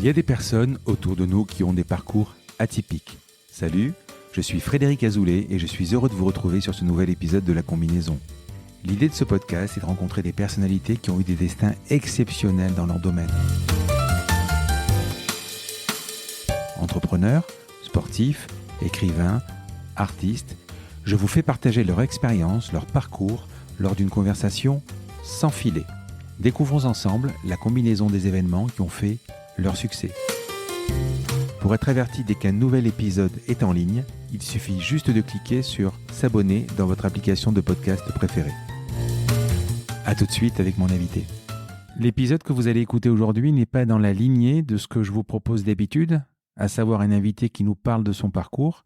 Il y a des personnes autour de nous qui ont des parcours atypiques. Salut, je suis Frédéric Azoulay et je suis heureux de vous retrouver sur ce nouvel épisode de La Combinaison. L'idée de ce podcast est de rencontrer des personnalités qui ont eu des destins exceptionnels dans leur domaine. Entrepreneurs, sportifs, écrivains, artistes, je vous fais partager leur expérience, leur parcours lors d'une conversation sans filet. Découvrons ensemble la combinaison des événements qui ont fait leur succès. Pour être averti dès qu'un nouvel épisode est en ligne, il suffit juste de cliquer sur s'abonner dans votre application de podcast préférée. A tout de suite avec mon invité. L'épisode que vous allez écouter aujourd'hui n'est pas dans la lignée de ce que je vous propose d'habitude, à savoir un invité qui nous parle de son parcours.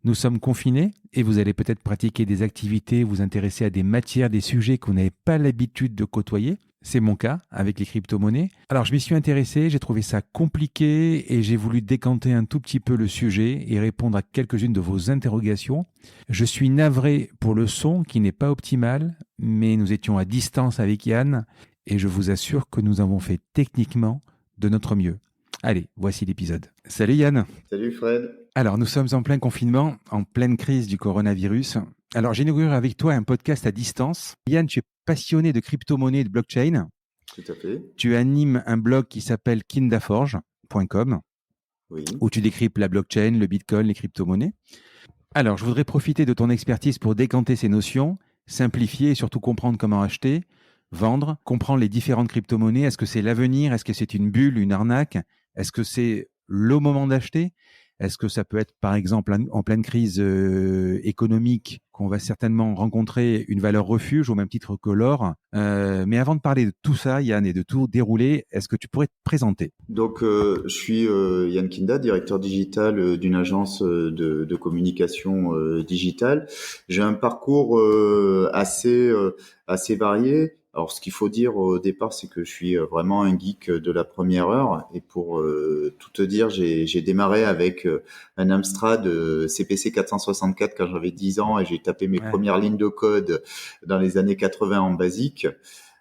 Nous sommes confinés et vous allez peut-être pratiquer des activités, vous intéresser à des matières, des sujets que vous n'avez pas l'habitude de côtoyer. C'est mon cas avec les crypto-monnaies. Alors je m'y suis intéressé, j'ai trouvé ça compliqué et j'ai voulu décanter un tout petit peu le sujet et répondre à quelques-unes de vos interrogations. Je suis navré pour le son qui n'est pas optimal, mais nous étions à distance avec Yann et je vous assure que nous avons fait techniquement de notre mieux. Allez, voici l'épisode. Salut Yann. Salut Fred. Alors, nous sommes en plein confinement, en pleine crise du coronavirus. Alors, j'inaugure avec toi un podcast à distance. Yann, tu es passionné de crypto-monnaie et de blockchain. Tout à fait. Tu animes un blog qui s'appelle kindaforge.com, Oui. où tu décryptes la blockchain, le bitcoin, les crypto-monnaies. Alors, je voudrais profiter de ton expertise pour décanter ces notions, simplifier et surtout comprendre comment acheter, vendre, comprendre les différentes crypto-monnaies. Est-ce que c'est l'avenir? Est-ce que c'est une bulle, une arnaque? Est-ce que c'est le moment d'acheter? Est-ce que ça peut être, par exemple, en pleine crise économique, qu'on va certainement rencontrer une valeur refuge au même titre que l'or? Mais avant de parler de tout ça, Yann, et de tout dérouler, est-ce que tu pourrais te présenter? Donc, je suis Yann Kinda, directeur digital d'une agence de communication digitale. J'ai un parcours assez varié. Alors, ce qu'il faut dire au départ, c'est que je suis vraiment un geek de la première heure. Et pour tout te dire, j'ai démarré avec un Amstrad CPC 464 quand j'avais 10 ans et j'ai tapé mes premières lignes de code dans les années 80 en basique.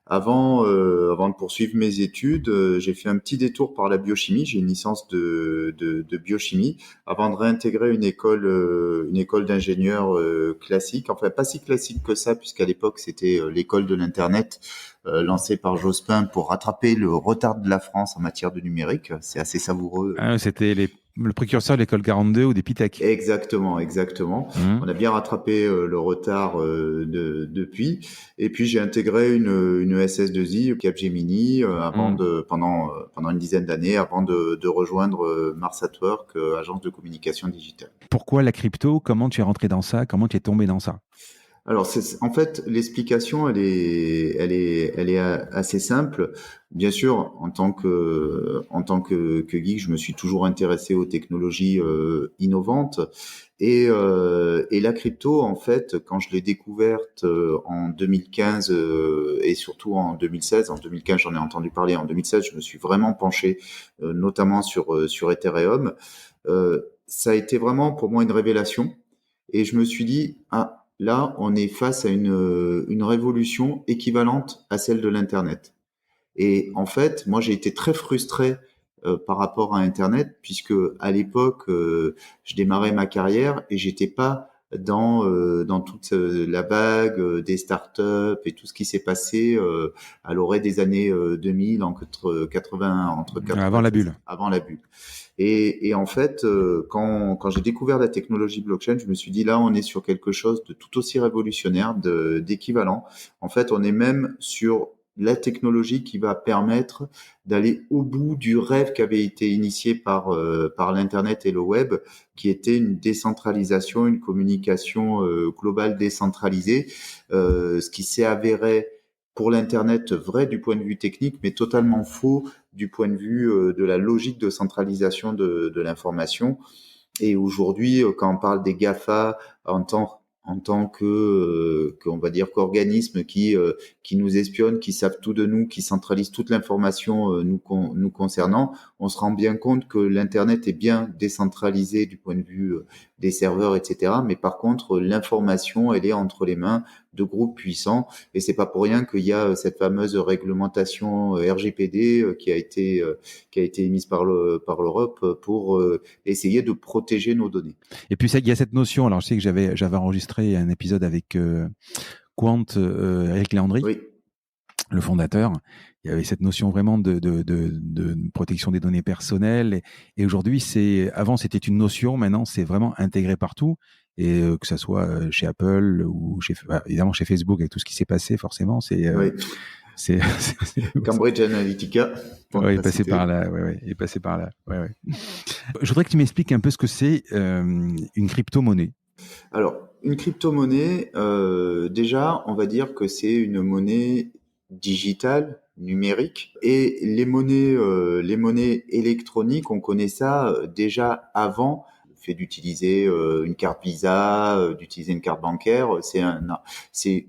Avant de poursuivre mes études, j'ai fait un petit détour par la biochimie. J'ai une licence de biochimie avant de réintégrer une école d'ingénieur classique. Enfin, pas si classique que ça, puisqu'à l'époque, c'était l'école de l'Internet lancée par Jospin pour rattraper le retard de la France en matière de numérique. C'est assez savoureux. C'était le précurseur de l'école 42 ou des Pitech. Exactement. On a bien rattrapé le retard depuis. Et puis j'ai intégré une SS2I, Capgemini, pendant une dizaine d'années, avant de rejoindre Mars at Work, agence de communication digitale. Pourquoi la crypto? Comment tu es rentré dans ça? Comment tu es tombé dans ça? Alors, en fait, l'explication, elle est assez simple. Bien sûr, en tant que geek, je me suis toujours intéressé aux technologies innovantes et la crypto, en fait, quand je l'ai découverte en 2015 et surtout en 2016. En 2015, j'en ai entendu parler. En 2016, je me suis vraiment penché, notamment sur Ethereum. Ça a été vraiment pour moi une révélation et je me suis dit là, on est face à une révolution équivalente à celle de l'Internet. Et en fait, moi, j'ai été très frustré par rapport à Internet, puisque à l'époque, je démarrais ma carrière et j'étais pas dans toute la vague des startups et tout ce qui s'est passé à l'orée des années 2000, entre 80. Avant la bulle. Avant la bulle. Et en fait, quand j'ai découvert la technologie blockchain, je me suis dit là, on est sur quelque chose de tout aussi révolutionnaire, d'équivalent. En fait, on est même sur la technologie qui va permettre d'aller au bout du rêve qui avait été initié par l'Internet et le web, qui était une décentralisation, une communication globale décentralisée, ce qui s'est avéré pour l'Internet vrai du point de vue technique, mais totalement faux du point de vue de la logique de centralisation de l'information. Et aujourd'hui, quand on parle des GAFA en tant que on va dire qu'organismes qui nous espionnent, qui savent tout de nous, qui centralisent toute l'information nous concernant, on se rend bien compte que l'internet est bien décentralisé du point de vue des serveurs, etc. Mais par contre, l'information, elle est entre les mains de groupes puissants. Et c'est pas pour rien qu'il y a cette fameuse réglementation RGPD qui a été émise par l'Europe pour essayer de protéger nos données. Et puis il y a cette notion. Alors je sais que j'avais enregistré un épisode avec Quant, Eric Léandri, Oui. le fondateur. Il y avait cette notion vraiment de protection des données personnelles. Et aujourd'hui, avant c'était une notion, maintenant c'est vraiment intégré partout. Et que ça soit chez Apple ou évidemment chez Facebook avec tout ce qui s'est passé, forcément, Oui. c'est Cambridge Analytica. Ouais, il est passé par là. Ouais, il est passé par là. Ouais. Je voudrais que tu m'expliques un peu ce que c'est une crypto-monnaie. Alors, une crypto-monnaie, déjà, on va dire que c'est une monnaie digitale, numérique, et les monnaies électroniques, on connaît ça déjà avant. Le fait d'utiliser une carte Visa, d'utiliser une carte bancaire, c'est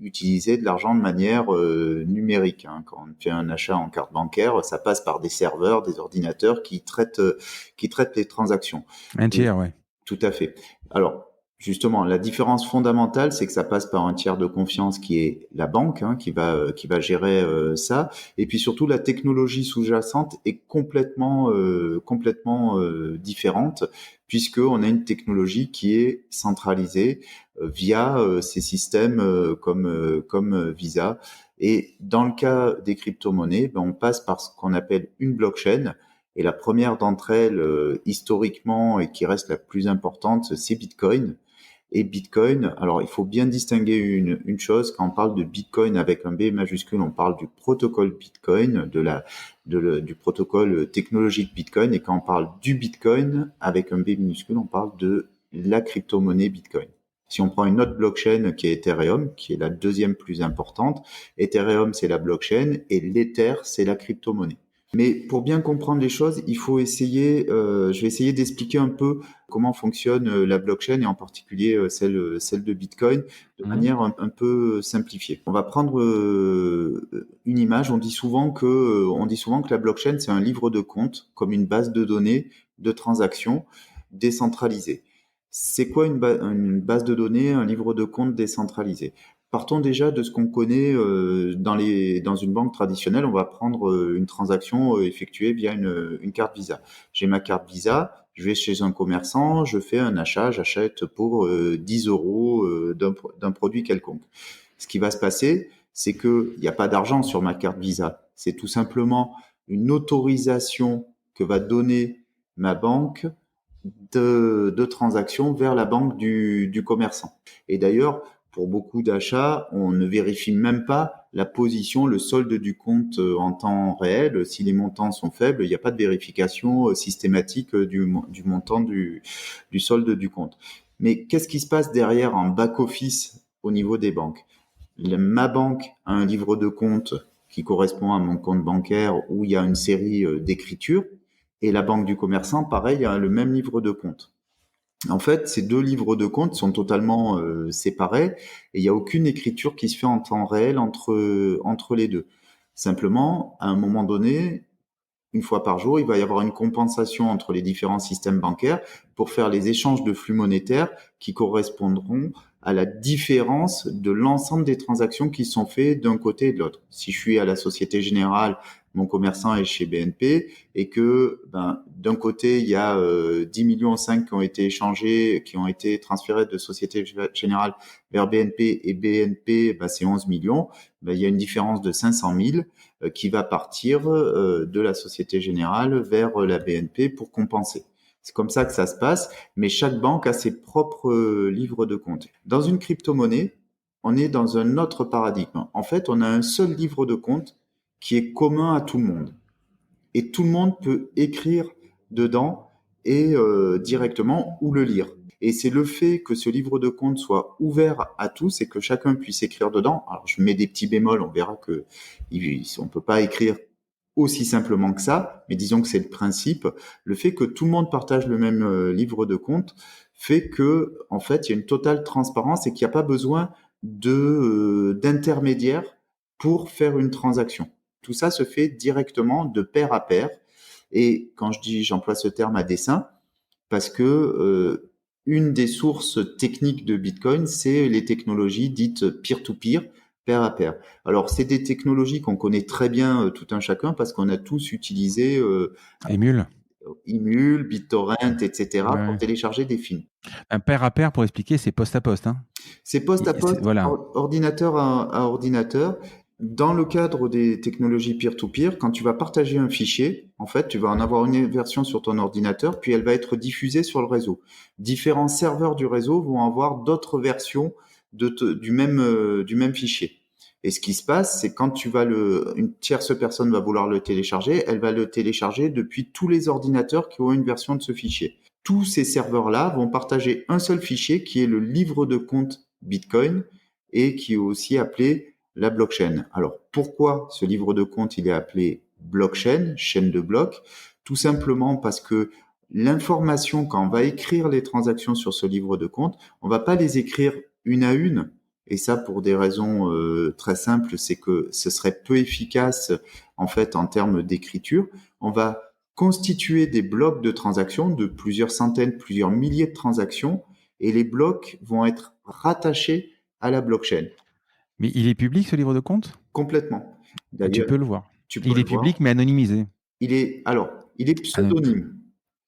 utiliser de l'argent de manière numérique. Hein. Quand on fait un achat en carte bancaire, ça passe par des serveurs, des ordinateurs qui traitent les transactions. Un tiers, ouais. Tout à fait. Alors, justement, la différence fondamentale, c'est que ça passe par un tiers de confiance qui est la banque, hein, qui va gérer ça. Et puis surtout, la technologie sous-jacente est complètement différente, puisque on a une technologie qui est centralisée via ces systèmes comme Visa. Et dans le cas des crypto-monnaies, on passe par ce qu'on appelle une blockchain. Et la première d'entre elles, historiquement, et qui reste la plus importante, c'est Bitcoin. Et Bitcoin, alors il faut bien distinguer une chose, quand on parle de Bitcoin avec un B majuscule, on parle du protocole Bitcoin, du protocole technologique Bitcoin, et quand on parle du Bitcoin avec un B minuscule, on parle de la crypto-monnaie Bitcoin. Si on prend une autre blockchain qui est Ethereum, qui est la deuxième plus importante, Ethereum c'est la blockchain et l'Ether c'est la crypto-monnaie. Mais pour bien comprendre les choses, il faut je vais essayer d'expliquer un peu comment fonctionne la blockchain et en particulier celle de Bitcoin de manière un peu simplifiée. On va prendre une image. On dit souvent que la blockchain c'est un livre de compte comme une base de données de transactions décentralisée. C'est quoi une base de données, un livre de compte décentralisé? Partons déjà de ce qu'on connaît dans une banque traditionnelle. On va prendre une transaction effectuée via une carte Visa. J'ai ma carte Visa, je vais chez un commerçant, je fais un achat, j'achète pour 10 euros d'un produit quelconque. Ce qui va se passer, c'est qu'il n'y a pas d'argent sur ma carte Visa. C'est tout simplement une autorisation que va donner ma banque de transactions vers la banque du commerçant. Et d'ailleurs, pour beaucoup d'achats, on ne vérifie même pas la position, le solde du compte en temps réel. Si les montants sont faibles, il n'y a pas de vérification systématique du montant du solde du compte. Mais qu'est-ce qui se passe derrière en back-office au niveau des banques? Ma banque a un livre de compte qui correspond à mon compte bancaire où il y a une série d'écritures. Et la banque du commerçant, pareil, a le même livre de compte. En fait, ces deux livres de compte sont totalement séparés et il n'y a aucune écriture qui se fait en temps réel entre les deux. Simplement, à un moment donné, une fois par jour, il va y avoir une compensation entre les différents systèmes bancaires pour faire les échanges de flux monétaires qui correspondront à la différence de l'ensemble des transactions qui sont faites d'un côté et de l'autre. Si je suis à la Société Générale, mon commerçant est chez BNP et que d'un côté, il y a 10,5 millions qui ont été échangés, qui ont été transférés de Société Générale vers BNP et BNP, c'est 11 millions, il y a une différence de 500 000 qui va partir de la Société Générale vers la BNP pour compenser. C'est comme ça que ça se passe, mais chaque banque a ses propres livres de compte. Dans une crypto-monnaie, on est dans un autre paradigme. En fait, on a un seul livre de compte qui est commun à tout le monde. Et tout le monde peut écrire dedans et directement ou le lire. Et c'est le fait que ce livre de compte soit ouvert à tous et que chacun puisse écrire dedans. Alors, je mets des petits bémols, on verra que on peut pas écrire aussi simplement que ça, mais disons que c'est le principe. Le fait que tout le monde partage le même livre de compte fait que, en fait, il y a une totale transparence et qu'il n'y a pas besoin d'intermédiaire pour faire une transaction. Tout ça se fait directement de pair à pair. Et quand j'emploie ce terme à dessein, parce que une des sources techniques de Bitcoin, c'est les technologies dites peer-to-peer, pair à pair. Alors, c'est des technologies qu'on connaît très bien tout un chacun parce qu'on a tous utilisé Émule. Emule, BitTorrent, etc. pour Ouais. télécharger des films. Un pair à pair, pour expliquer, c'est poste à poste. Hein. C'est poste à poste, Voilà. ordinateur à ordinateur. Dans le cadre des technologies peer-to-peer, quand tu vas partager un fichier, en fait, tu vas en avoir une version sur ton ordinateur, puis elle va être diffusée sur le réseau. Différents serveurs du réseau vont avoir d'autres versions du même fichier. Et ce qui se passe, c'est quand une tierce personne va vouloir le télécharger, elle va le télécharger depuis tous les ordinateurs qui ont une version de ce fichier. Tous ces serveurs-là vont partager un seul fichier qui est le livre de compte Bitcoin et qui est aussi appelé la blockchain. Alors, pourquoi ce livre de compte, il est appelé blockchain, chaîne de blocs? Tout simplement parce que l'information, quand on va écrire les transactions sur ce livre de compte, on va pas les écrire une à une. Et ça, pour des raisons très simples, c'est que ce serait peu efficace, en fait, en termes d'écriture. On va constituer des blocs de transactions de plusieurs centaines, plusieurs milliers de transactions, et les blocs vont être rattachés à la blockchain. Mais il est public, ce livre de compte? Complètement. Tu D'ailleurs, peux le voir. tu peux Il est le voir. public, mais anonymisé. Il est pseudonyme.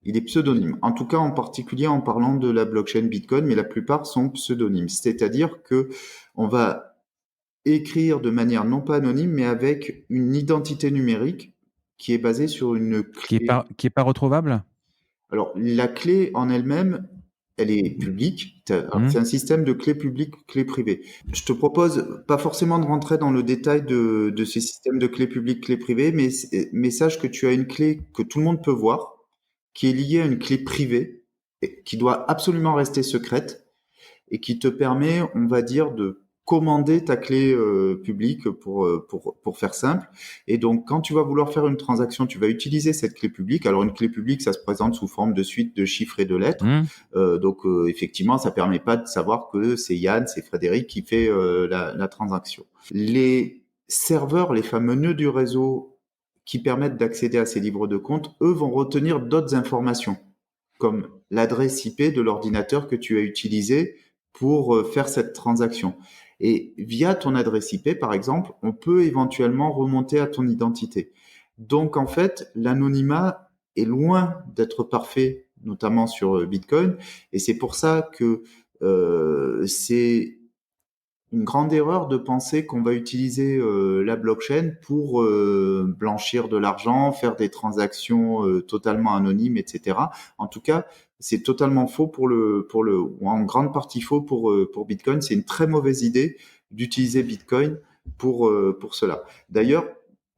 Il est pseudonyme. En tout cas, en particulier en parlant de la blockchain Bitcoin, mais la plupart sont pseudonymes. C'est-à-dire que on va écrire de manière non pas anonyme, mais avec une identité numérique qui est basée sur une clé. Qui est pas retrouvable? Alors, la clé en elle-même, elle est publique. C'est un système de clé publique, clé privée. Je te propose pas forcément de rentrer dans le détail de ces systèmes de clé publique, clé privée, mais sache que tu as une clé que tout le monde peut voir, qui est liée à une clé privée, et qui doit absolument rester secrète, et qui te permet, on va dire, de commander ta clé publique pour faire simple. Et donc, quand tu vas vouloir faire une transaction, tu vas utiliser cette clé publique. Alors, une clé publique, ça se présente sous forme de suite de chiffres et de lettres. Donc, effectivement, ça permet pas de savoir que c'est Yann, c'est Frédéric qui fait la transaction. Les serveurs, les fameux nœuds du réseau qui permettent d'accéder à ces livres de compte, eux vont retenir d'autres informations, comme l'adresse IP de l'ordinateur que tu as utilisé pour faire cette transaction. Et via ton adresse IP, par exemple, on peut éventuellement remonter à ton identité. Donc, en fait, l'anonymat est loin d'être parfait, notamment sur Bitcoin. Et c'est pour ça que c'est une grande erreur de penser qu'on va utiliser la blockchain pour blanchir de l'argent, faire des transactions totalement anonymes, etc. En tout cas, c'est totalement faux ou en grande partie faux pour Bitcoin. C'est une très mauvaise idée d'utiliser Bitcoin pour cela. D'ailleurs,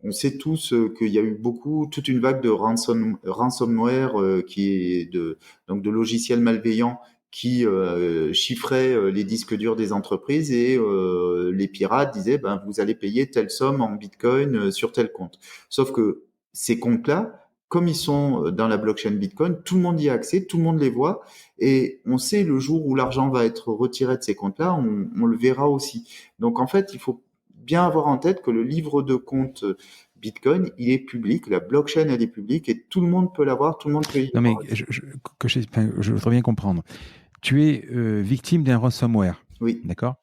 on sait tous qu'il y a eu toute une vague de ransomware qui est donc de logiciels malveillants qui chiffraient les disques durs des entreprises et les pirates disaient vous allez payer telle somme en Bitcoin sur tel compte. Sauf que ces comptes-là, comme ils sont dans la blockchain Bitcoin, tout le monde y a accès, tout le monde les voit et on sait le jour où l'argent va être retiré de ces comptes-là, on le verra aussi. Donc en fait, il faut bien avoir en tête que le livre de compte Bitcoin, il est public, la blockchain, elle est publique et tout le monde peut l'avoir, tout le monde peut y Non, mais avoir. je voudrais bien comprendre. Tu es victime d'un ransomware. Oui. D'accord?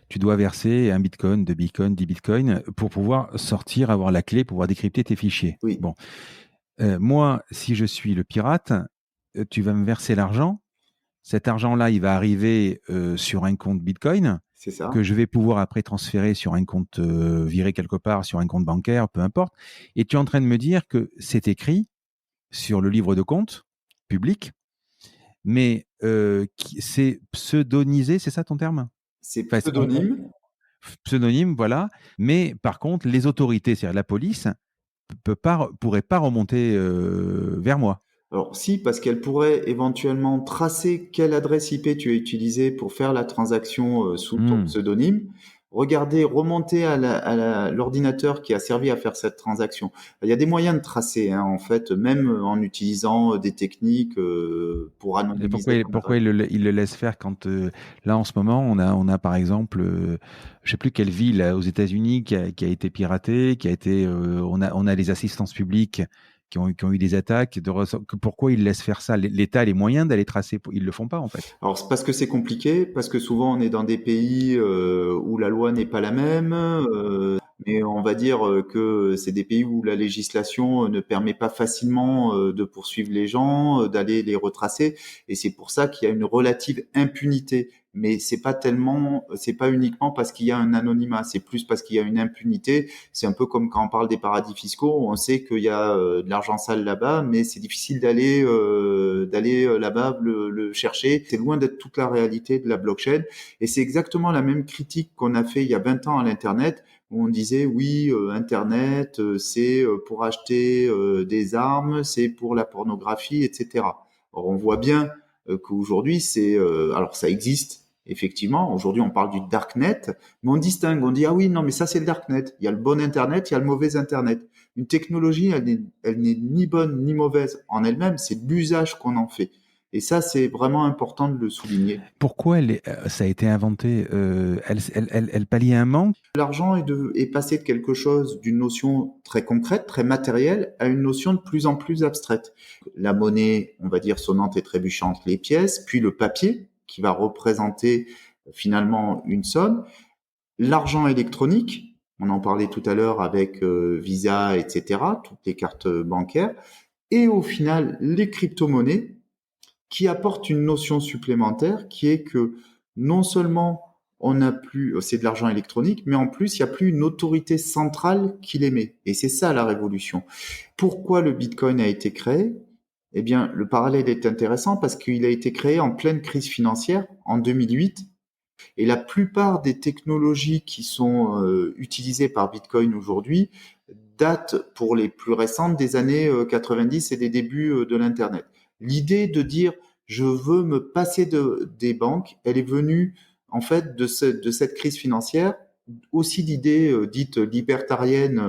Tu dois verser 1 Bitcoin, 2 Bitcoins, 10 Bitcoins pour pouvoir sortir, avoir la clé, pouvoir décrypter tes fichiers. Oui. Bon. Moi, si je suis le pirate, tu vas me verser l'argent. Cet argent-là, il va arriver sur un compte Bitcoin C'est ça. que je vais pouvoir après transférer sur un compte viré quelque part, sur un compte bancaire, peu importe. Et tu es en train de me dire que c'est écrit sur le livre de compte public, mais c'est pseudonisé, c'est ça ton terme? C'est pseudonyme. Pseudonyme, voilà. Mais par contre, les autorités, c'est-à-dire la police, pourrait pas remonter vers moi. Alors si, parce qu'elle pourrait éventuellement tracer quelle adresse IP tu as utilisée pour faire la transaction sous ton pseudonyme, remonter à l'ordinateur qui a servi à faire cette transaction. Il y a des moyens de tracer, hein, en fait, même en utilisant des techniques pour anonymiser. Pourquoi il le laisse faire quand là en ce moment on a par exemple je sais plus quelle ville aux États-Unis qui a été piratée, on a les assistances publiques qui ont eu des attaques, pourquoi ils laissent faire ça? L'État a les moyens d'aller tracer, ils le font pas en fait. Alors c'est parce que c'est compliqué, parce que souvent on est dans des pays où la loi n'est pas la même, mais on va dire que c'est des pays où la législation ne permet pas facilement de poursuivre les gens, d'aller les retracer, et c'est pour ça qu'il y a une relative impunité. Mais c'est pas uniquement parce qu'il y a un anonymat, c'est plus parce qu'il y a une impunité. C'est un peu comme quand on parle des paradis fiscaux, on sait qu'il y a de l'argent sale là-bas, mais c'est difficile d'aller là-bas le chercher. C'est loin d'être toute la réalité de la blockchain, et c'est exactement la même critique qu'on a fait il y a 20 ans à l'internet, où on disait oui, internet c'est pour acheter des armes, c'est pour la pornographie, etc. Or on voit bien qu'aujourd'hui alors ça existe. Effectivement, aujourd'hui on parle du darknet, mais on distingue, on dit ah oui, non mais ça c'est le darknet, il y a le bon internet, il y a le mauvais internet. Une technologie, elle n'est ni bonne ni mauvaise en elle-même, c'est l'usage qu'on en fait. Et ça c'est vraiment important de le souligner. Pourquoi ça a été inventé? Elle pallie un manque? L'argent est passé de quelque chose, d'une notion très concrète, très matérielle, à une notion de plus en plus abstraite. La monnaie, on va dire sonnante et trébuchante, les pièces, puis le papier, qui va représenter finalement une somme, l'argent électronique, on en parlait tout à l'heure avec Visa, etc., toutes les cartes bancaires, et au final les crypto-monnaies qui apportent une notion supplémentaire qui est que non seulement on n'a plus, c'est de l'argent électronique, mais en plus il n'y a plus une autorité centrale qui l'émet. Et c'est ça la révolution. Pourquoi le Bitcoin a été créé? Eh bien, le parallèle est intéressant parce qu'il a été créé en pleine crise financière en 2008, et la plupart des technologies qui sont utilisées par Bitcoin aujourd'hui datent, pour les plus récentes, des années 90 et des débuts de l'Internet. L'idée de dire je veux me passer des banques, elle est venue en fait de cette crise financière. Aussi l'idée dite libertarienne,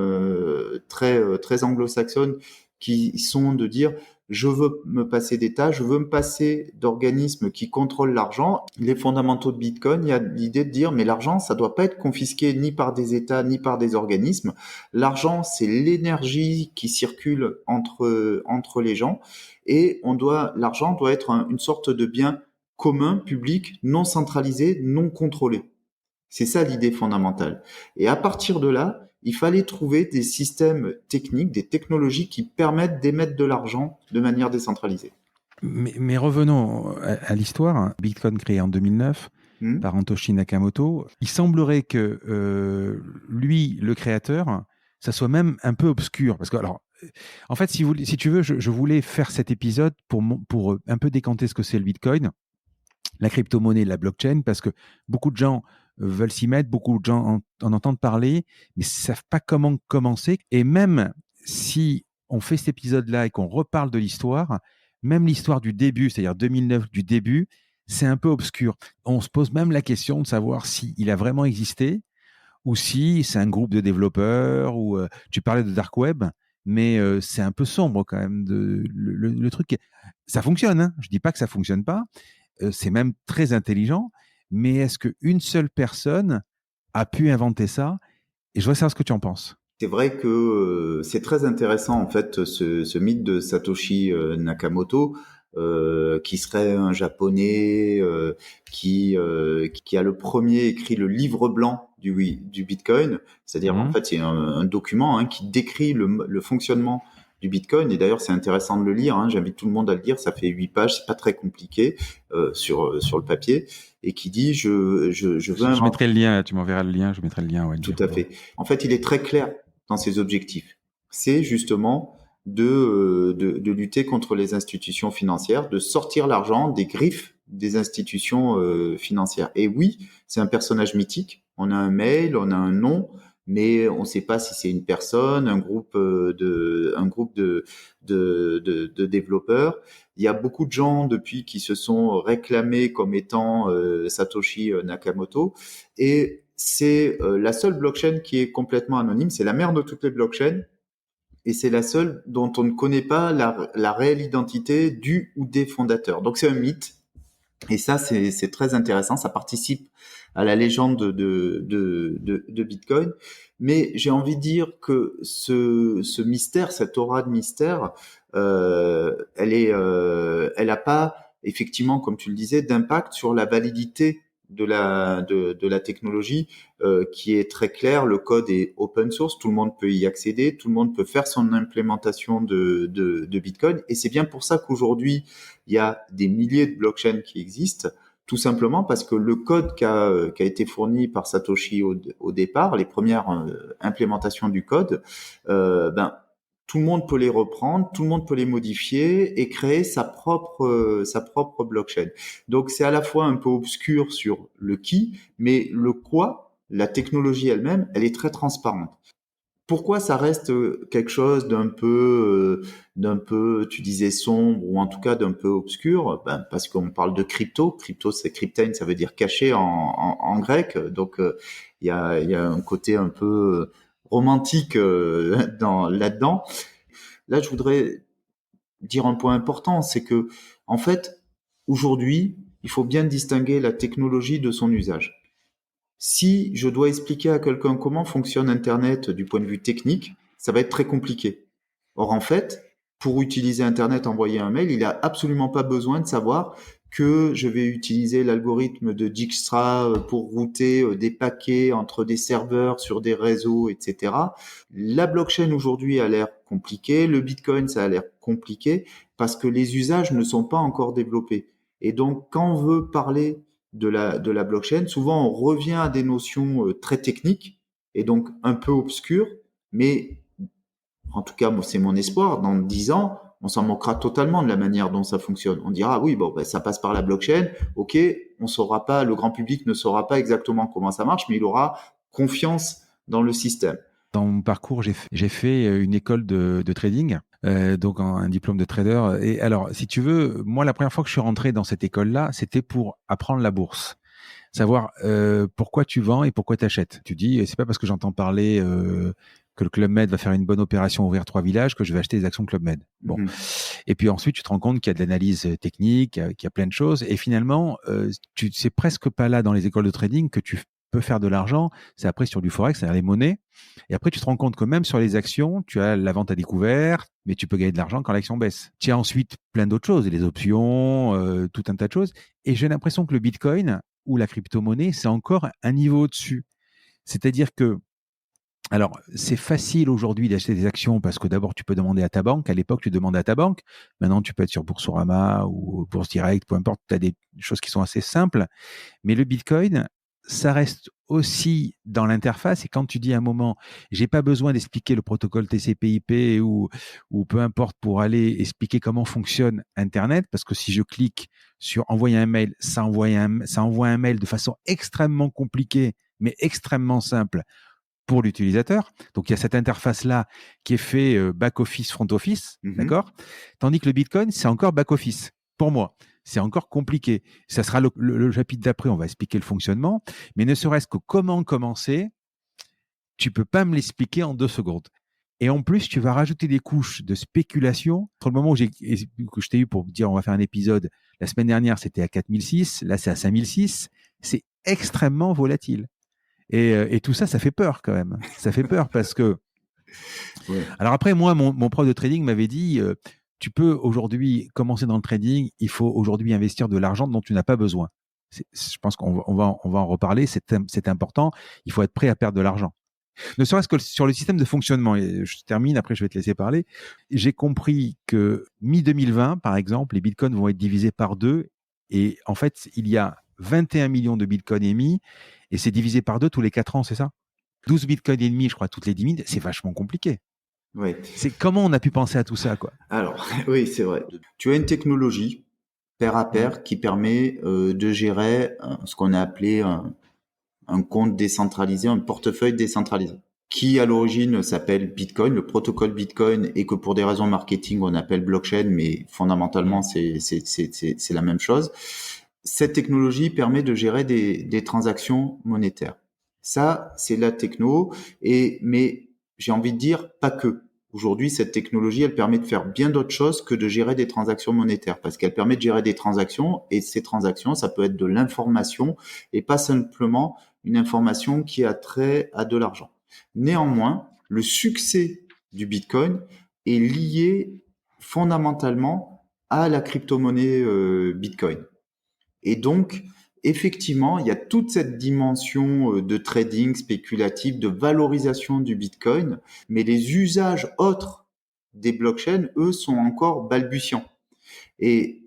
très anglo-saxonne, qui sont de dire je veux me passer d'État, je veux me passer d'organismes qui contrôlent l'argent. Les fondamentaux de Bitcoin, il y a l'idée de dire mais l'argent, ça doit pas être confisqué ni par des États ni par des organismes. L'argent, c'est l'énergie qui circule entre les gens, et l'argent doit être une sorte de bien commun, public, non centralisé, non contrôlé. C'est ça l'idée fondamentale. Et à partir de là, il fallait trouver des systèmes techniques, des technologies qui permettent d'émettre de l'argent de manière décentralisée. Mais revenons à l'histoire. Bitcoin créé en 2009 par Satoshi Nakamoto. Il semblerait que lui, le créateur, ça soit même un peu obscur. Parce que, alors, en fait, si tu veux, je voulais faire cet épisode pour un peu décanter ce que c'est le Bitcoin, la crypto-monnaie, la blockchain, parce que beaucoup de gens veulent s'y mettre, beaucoup de gens en entendent parler, mais ne savent pas comment commencer. Et même si on fait cet épisode-là et qu'on reparle de l'histoire, même l'histoire du début, c'est-à-dire 2009 du début, c'est un peu obscur. On se pose même la question de savoir s'il a vraiment existé ou si c'est un groupe de développeurs, ou tu parlais de Dark Web, mais c'est un peu sombre quand même. Le truc, ça fonctionne, hein, je ne dis pas que ça ne fonctionne pas, c'est même très intelligent, mais est-ce qu'une seule personne a pu inventer ça? Et je voudrais savoir ce que tu en penses. C'est vrai que c'est très intéressant en fait ce mythe de Satoshi Nakamoto, qui serait un japonais qui a le premier écrit le livre blanc du Bitcoin, c'est-à-dire en fait c'est un document qui décrit le fonctionnement du Bitcoin, et d'ailleurs c'est intéressant de le lire, j'invite tout le monde à le lire, ça fait 8 pages, c'est pas très compliqué sur le papier, et qui dit je veux je mettrai le lien, tu m'enverras le lien, je mettrai le lien. Ouais, tout à fait. En fait, il est très clair dans ses objectifs. C'est justement de lutter contre les institutions financières, de sortir l'argent des griffes des institutions financières. Et oui, c'est un personnage mythique. On a un mail, on a un nom, mais on ne sait pas si c'est une personne, un groupe de développeurs. Il y a beaucoup de gens depuis qui se sont réclamés comme étant Satoshi Nakamoto, et c'est la seule blockchain qui est complètement anonyme. C'est la mère de toutes les blockchains, et c'est la seule dont on ne connaît pas la réelle identité du ou des fondateurs. Donc c'est un mythe, et ça c'est très intéressant. Ça participe à la légende de Bitcoin. Mais j'ai envie de dire que ce mystère, cette aura de mystère, elle a pas effectivement, comme tu le disais, d'impact sur la validité de la technologie, qui est très claire. Le code est open source, tout le monde peut y accéder, tout le monde peut faire son implémentation de Bitcoin. Et c'est bien pour ça qu'aujourd'hui, il y a des milliers de blockchains qui existent, tout simplement parce que le code qui a été fourni par Satoshi au départ, les premières implémentations du code, tout le monde peut les reprendre, tout le monde peut les modifier et créer sa propre blockchain. Donc c'est à la fois un peu obscur sur le qui, mais le quoi, la technologie elle-même, elle est très transparente. Pourquoi ça reste quelque chose d'un peu, tu disais sombre ou en tout cas d'un peu obscur? Ben, parce qu'on parle de crypto. Crypto, c'est cryptein, ça veut dire caché en grec. Donc il y a un côté un peu romantique là-dedans. Là, je voudrais dire un point important, c'est que en fait, aujourd'hui, il faut bien distinguer la technologie de son usage. Si je dois expliquer à quelqu'un comment fonctionne Internet du point de vue technique, ça va être très compliqué. Or, en fait, pour utiliser Internet, envoyer un mail, il n'a absolument pas besoin de savoir que je vais utiliser l'algorithme de Dijkstra pour router des paquets entre des serveurs sur des réseaux, etc. La blockchain aujourd'hui a l'air compliquée, le Bitcoin ça a l'air compliqué parce que les usages ne sont pas encore développés. Et donc, quand on veut parler de la blockchain, souvent on revient à des notions très techniques et donc un peu obscures, mais en tout cas, moi, c'est mon espoir, dans 10 ans, on s'en moquera totalement de la manière dont ça fonctionne. On dira, ah oui, bon, ben, ça passe par la blockchain, ok, on saura pas, le grand public ne saura pas exactement comment ça marche, mais il aura confiance dans le système. Dans mon parcours, j'ai fait une école de trading, donc un diplôme de trader. Et alors, si tu veux, moi, la première fois que je suis rentré dans cette école-là, c'était pour apprendre la bourse. Savoir pourquoi tu vends et pourquoi tu achètes. Tu dis, c'est pas parce que j'entends parler que le Club Med va faire une bonne opération, ouvrir 3 villages, que je vais acheter des actions Club Med. Bon. Et puis ensuite, tu te rends compte qu'il y a de l'analyse technique, qu'il y a plein de choses. Et finalement, c'est presque pas là dans les écoles de trading que tu peux faire de l'argent. C'est après sur du forex, c'est-à-dire les monnaies. Et après, tu te rends compte que même sur les actions, tu as la vente à découvert, mais tu peux gagner de l'argent quand l'action baisse. Tu as ensuite plein d'autres choses, les options, tout un tas de choses. Et j'ai l'impression que le Bitcoin ou la crypto-monnaie, c'est encore un niveau au-dessus. C'est-à-dire que, alors, c'est facile aujourd'hui d'acheter des actions parce que d'abord, tu peux demander à ta banque. À l'époque, tu demandais à ta banque. Maintenant, tu peux être sur Boursorama ou Bourse Direct, peu importe. Tu as des choses qui sont assez simples. Mais le Bitcoin, ça reste aussi dans l'interface. Et quand tu dis à un moment, j'ai pas besoin d'expliquer le protocole TCP/IP ou peu importe pour aller expliquer comment fonctionne Internet, parce que si je clique sur envoyer un mail, ça envoie un mail de façon extrêmement compliquée, mais extrêmement simple pour l'utilisateur. Donc, il y a cette interface-là qui est fait back-office, front-office, d'accord? Tandis que le Bitcoin, c'est encore back-office, pour moi. C'est encore compliqué. Ça sera le chapitre d'après, on va expliquer le fonctionnement, mais ne serait-ce que comment commencer, tu peux pas me l'expliquer en 2 secondes. Et en plus, tu vas rajouter des couches de spéculation. Entre le moment où que je t'ai eu pour dire on va faire un épisode, la semaine dernière, c'était à 4006, là, c'est à 5006. C'est extrêmement volatile. Et tout ça, ça fait peur quand même. Ça fait peur parce que... Ouais. Alors après, moi, mon prof de trading m'avait dit, tu peux aujourd'hui commencer dans le trading, il faut aujourd'hui investir de l'argent dont tu n'as pas besoin. Je pense qu'on va en reparler, c'est important, il faut être prêt à perdre de l'argent. Ne serait-ce que sur le système de fonctionnement, et je termine, après je vais te laisser parler, j'ai compris que mi-2020, par exemple, les bitcoins vont être divisés par 2, et en fait, il y a 21 millions de bitcoins émis, et c'est divisé par 2 tous les 4 ans, c'est ça? 12 bitcoins et demi, je crois, toutes les 10 minutes, c'est vachement compliqué. Oui. C'est comment on a pu penser à tout ça, quoi? Alors, oui, c'est vrai. Tu as une technologie pair à pair qui permet de gérer ce qu'on a appelé un compte décentralisé, un portefeuille décentralisé, qui à l'origine s'appelle Bitcoin, le protocole Bitcoin, et que pour des raisons marketing on appelle blockchain, mais fondamentalement c'est la même chose. Cette technologie permet de gérer des transactions monétaires. Ça, c'est la techno, mais j'ai envie de dire pas que. Aujourd'hui, cette technologie, elle permet de faire bien d'autres choses que de gérer des transactions monétaires, parce qu'elle permet de gérer des transactions, et ces transactions, ça peut être de l'information, et pas simplement une information qui a trait à de l'argent. Néanmoins, le succès du Bitcoin est lié fondamentalement à la crypto-monnaie Bitcoin. Et donc, effectivement, il y a toute cette dimension de trading spéculatif, de valorisation du Bitcoin, mais les usages autres des blockchains, eux, sont encore balbutiants. Et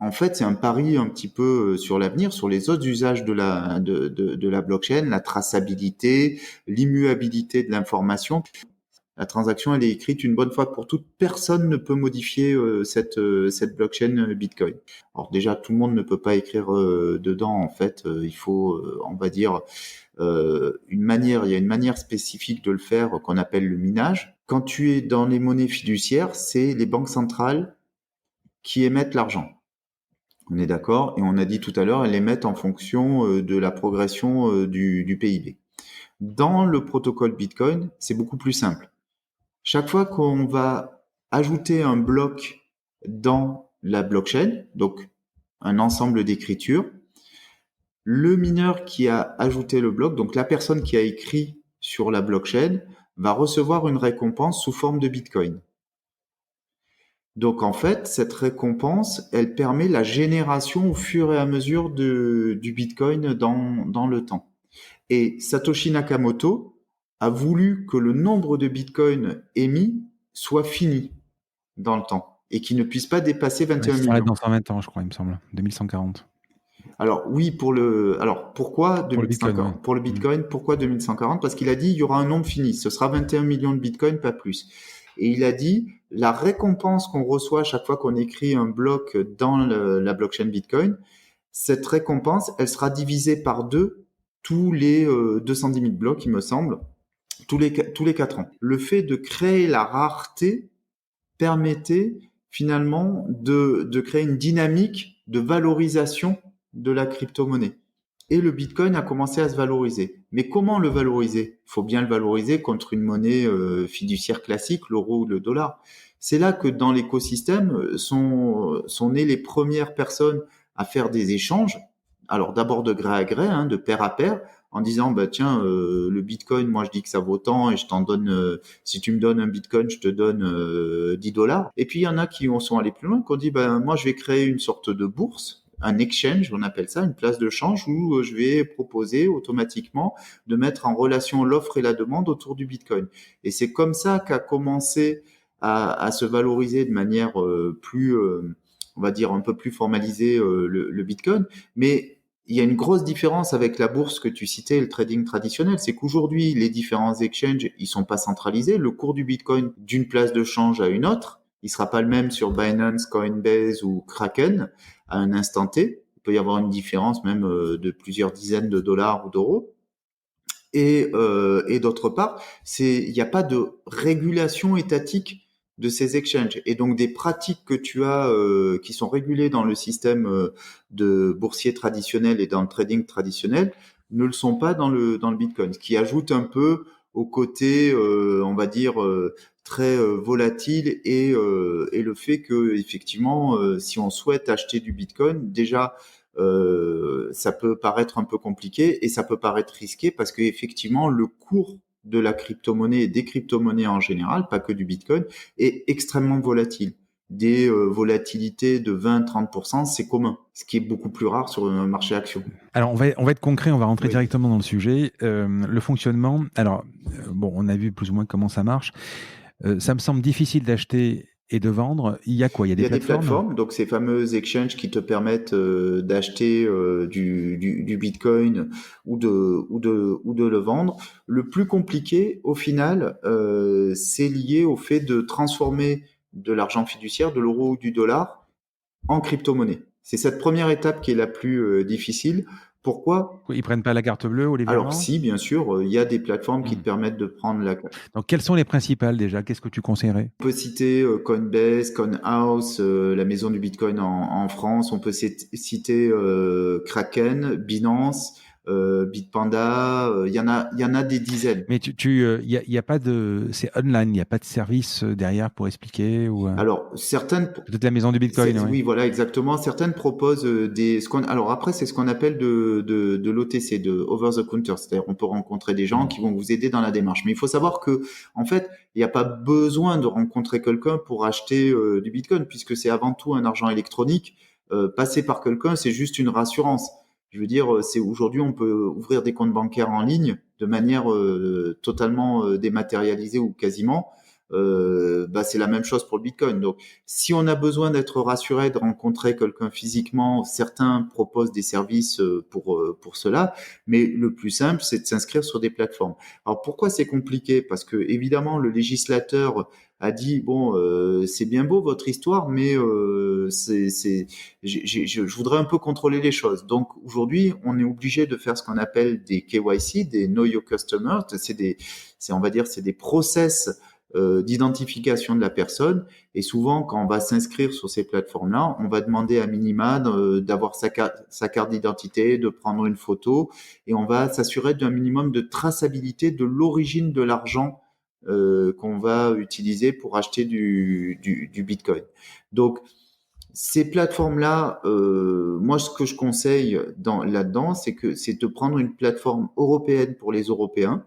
en fait, c'est un pari un petit peu sur l'avenir, sur les autres usages de la blockchain, la traçabilité, l'immuabilité de l'information. La transaction, elle est écrite une bonne fois pour toutes. Personne ne peut modifier cette blockchain Bitcoin. Alors déjà, tout le monde ne peut pas écrire dedans. En fait, il faut, on va dire, une manière. Il y a une manière spécifique de le faire qu'on appelle le minage. Quand tu es dans les monnaies fiduciaires, c'est les banques centrales qui émettent l'argent. On est d'accord. Et on a dit tout à l'heure, elles émettent en fonction de la progression du PIB. Dans le protocole Bitcoin, c'est beaucoup plus simple. Chaque fois qu'on va ajouter un bloc dans la blockchain, donc un ensemble d'écritures, le mineur qui a ajouté le bloc, donc la personne qui a écrit sur la blockchain, va recevoir une récompense sous forme de Bitcoin. Donc en fait, cette récompense, elle permet la génération au fur et à mesure du Bitcoin dans le temps. Et Satoshi Nakamoto a voulu que le nombre de Bitcoins émis soit fini dans le temps et qu'il ne puisse pas dépasser 21 Ça s'arrête millions. dans 120 ans, je crois, il me semble. 2140. Alors oui, pourquoi Pour le Bitcoin, 2140? ouais. Pour le Bitcoin, pourquoi 2140? Parce qu'il a dit il y aura un nombre fini, ce sera 21 millions de Bitcoin, pas plus. Et il a dit la récompense qu'on reçoit chaque fois qu'on écrit un bloc dans la blockchain Bitcoin, cette récompense, elle sera divisée par 2 tous les 210 000 blocs, il me semble, tous les 4 ans. Le fait de créer la rareté permettait finalement de créer une dynamique de valorisation de la crypto-monnaie. Et le Bitcoin a commencé à se valoriser. Mais comment le valoriser? Il faut bien le valoriser contre une monnaie fiduciaire classique, l'euro ou le dollar. C'est là que dans l'écosystème sont nées les premières personnes à faire des échanges. Alors d'abord de gré à gré, de pair à pair, en disant bah tiens le Bitcoin, moi je dis que ça vaut tant et je t'en donne. Si tu me donnes un Bitcoin, je te donne $10. Et puis il y en a qui sont allés plus loin, qui ont dit bah moi je vais créer une sorte de bourse, un exchange, on appelle ça, une place de change où je vais proposer automatiquement de mettre en relation l'offre et la demande autour du Bitcoin. Et c'est comme ça qu'a commencé à se valoriser de manière plus, on va dire un peu plus formalisée le Bitcoin. Mais il y a une grosse différence avec la bourse que tu citais, le trading traditionnel, c'est qu'aujourd'hui, les différents exchanges, ils sont pas centralisés. Le cours du Bitcoin d'une place de change à une autre, il sera pas le même sur Binance, Coinbase ou Kraken à un instant T. Il peut y avoir une différence même de plusieurs dizaines de dollars ou d'euros. Et d'autre part, il n'y a pas de régulation étatique de ces exchanges. Et donc des pratiques que tu as qui sont régulées dans le système de boursier traditionnel et dans le trading traditionnel ne le sont pas dans le Bitcoin. Ce qui ajoute un peu au côté, on va dire, très volatile et le fait que effectivement, si on souhaite acheter du Bitcoin, déjà ça peut paraître un peu compliqué et ça peut paraître risqué parce que effectivement le cours de la crypto-monnaie et des crypto-monnaies en général, pas que du Bitcoin, est extrêmement volatile. Des volatilités de 20-30%, c'est commun, ce qui est beaucoup plus rare sur le marché action. Alors, on va être concret, on va rentrer Oui. directement dans le sujet. Le fonctionnement, alors, bon, on a vu plus ou moins comment ça marche. Ça me semble difficile d'acheter et de vendre. Il y a quoi? Il y a des plateformes, donc ces fameuses exchanges qui te permettent d'acheter du Bitcoin ou de le vendre. Le plus compliqué, au final, c'est lié au fait de transformer de l'argent fiduciaire, de l'euro ou du dollar, en crypto-monnaie. C'est cette première étape qui est la plus difficile. Pourquoi? Ils prennent pas la carte bleue ou les Alors virements? si, bien sûr, il y a des plateformes qui te permettent de prendre la carte. Donc, quelles sont les principales déjà? Qu'est-ce que tu conseillerais? On peut citer Coinbase, Coinhouse, la maison du Bitcoin en France. On peut citer Kraken, Binance, Bitpanda, il y en a des dizaines. Mais y a pas de, c'est online, il n'y a pas de service derrière pour expliquer ou Alors, certaines, peut-être la maison du Bitcoin, ouais. oui, voilà, exactement. Certaines proposent alors après, c'est ce qu'on appelle de l'OTC, de over the counter. C'est-à-dire, on peut rencontrer des gens qui vont vous aider dans la démarche. Mais il faut savoir que, en fait, il n'y a pas besoin de rencontrer quelqu'un pour acheter du Bitcoin, puisque c'est avant tout un argent électronique. Passer par quelqu'un, c'est juste une rassurance. Je veux dire, c'est aujourd'hui, on peut ouvrir des comptes bancaires en ligne de manière totalement dématérialisée ou quasiment. C'est la même chose pour le Bitcoin. Donc, si on a besoin d'être rassuré, de rencontrer quelqu'un physiquement, certains proposent des services pour cela, mais le plus simple, c'est de s'inscrire sur des plateformes. Alors, pourquoi c'est compliqué? Parce que évidemment, le législateur a dit bon, c'est bien beau votre histoire, mais je voudrais un peu contrôler les choses. Donc aujourd'hui, on est obligé de faire ce qu'on appelle des KYC, des Know Your Customer. On va dire, c'est des process d'identification de la personne. Et souvent, quand on va s'inscrire sur ces plateformes-là, on va demander à minima d'avoir sa carte d'identité, de prendre une photo, et on va s'assurer d'un minimum de traçabilité de l'origine de l'argent qu'on va utiliser pour acheter du Bitcoin. Donc, ces plateformes-là, moi, ce que je conseille là-dedans, c'est de prendre une plateforme européenne pour les Européens,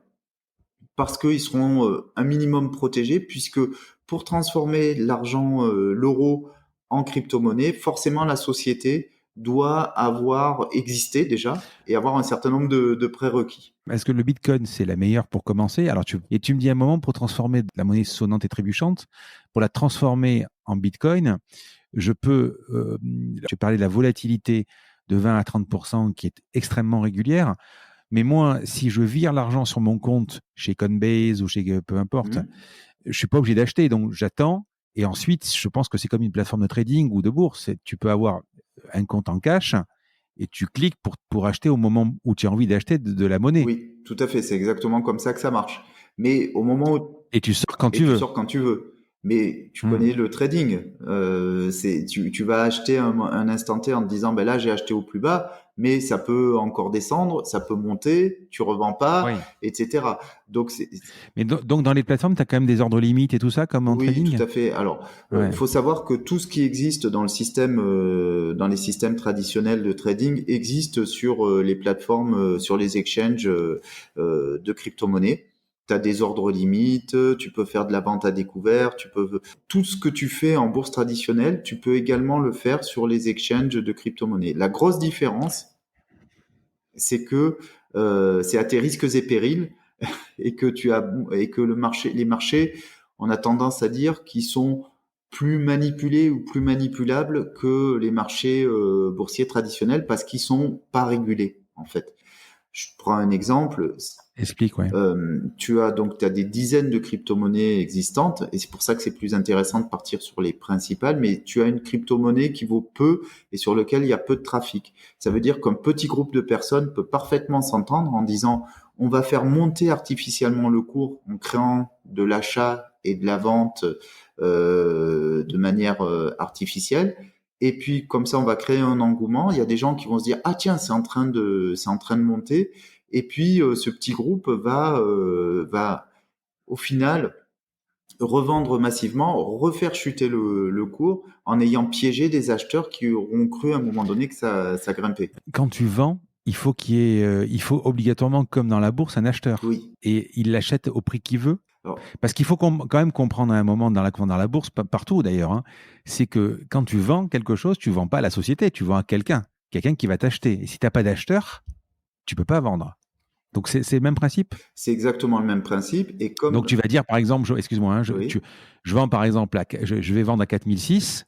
parce qu'ils seront un minimum protégés, puisque pour transformer l'argent, l'euro en crypto-monnaie, forcément la société doit avoir existé déjà et avoir un certain nombre de prérequis. Est-ce que le Bitcoin, c'est la meilleure pour commencer? Alors, et tu me dis à un moment, pour transformer la monnaie sonnante et trébuchante, pour la transformer en Bitcoin, je parlais de la volatilité de 20 à 30% qui est extrêmement régulière. Mais moi, si je vire l'argent sur mon compte chez Coinbase ou chez peu importe, je suis pas obligé d'acheter. Donc, j'attends. Et ensuite, je pense que c'est comme une plateforme de trading ou de bourse. Tu peux avoir un compte en cash et tu cliques pour acheter au moment où tu as envie d'acheter de la monnaie. Oui, tout à fait. C'est exactement comme ça que ça marche. Mais au moment où Et tu sors quand et tu tu veux. sors quand tu veux. Mais tu connais le trading. Tu vas acheter un instant T en te disant, ben là, j'ai acheté au plus bas, mais ça peut encore descendre, ça peut monter, tu revends pas, Oui. etc. Donc, Mais donc, dans les plateformes, tu as quand même des ordres limites et tout ça, comme en oui, trading? tout à fait. Alors, Ouais. il faut savoir que tout ce qui existe dans le système, dans les systèmes traditionnels de trading, existe sur les plateformes, sur les exchanges de crypto-monnaies. Tu as des ordres limites, tu peux faire de la vente à découvert, tout ce que tu fais en bourse traditionnelle, tu peux également le faire sur les exchanges de crypto-monnaies. La grosse différence, c'est que c'est à tes risques et périls et que les marchés, on a tendance à dire qu'ils sont plus manipulés ou plus manipulables que les marchés boursiers traditionnels parce qu'ils sont pas régulés en fait. Je prends un exemple. Explique, ouais. Tu as des dizaines de crypto-monnaies existantes et c'est pour ça que c'est plus intéressant de partir sur les principales, mais tu as une crypto-monnaie qui vaut peu et sur lequel il y a peu de trafic. Ça veut dire qu'un petit groupe de personnes peut parfaitement s'entendre en disant on va faire monter artificiellement le cours en créant de l'achat et de la vente de manière artificielle. Et puis comme ça, on va créer un engouement. Il y a des gens qui vont se dire ah tiens, c'est en train de monter. Et puis, ce petit groupe va au final revendre massivement, refaire chuter le cours en ayant piégé des acheteurs qui auront cru à un moment donné que ça grimpait. Quand tu vends, il faut obligatoirement, comme dans la bourse, un acheteur. Oui. Et il l'achète au prix qu'il veut. Alors, Parce qu'il faut quand même comprendre à un moment dans la bourse, partout d'ailleurs, hein, c'est que quand tu vends quelque chose, tu ne vends pas à la société, tu vends à quelqu'un qui va t'acheter. Et si tu n'as pas d'acheteur, tu ne peux pas vendre. Donc c'est le même principe. c'est exactement le même principe. Et Donc comme, tu vas dire, par exemple, excuse-moi, hein, oui. je vends par exemple, je vais vendre à 4006,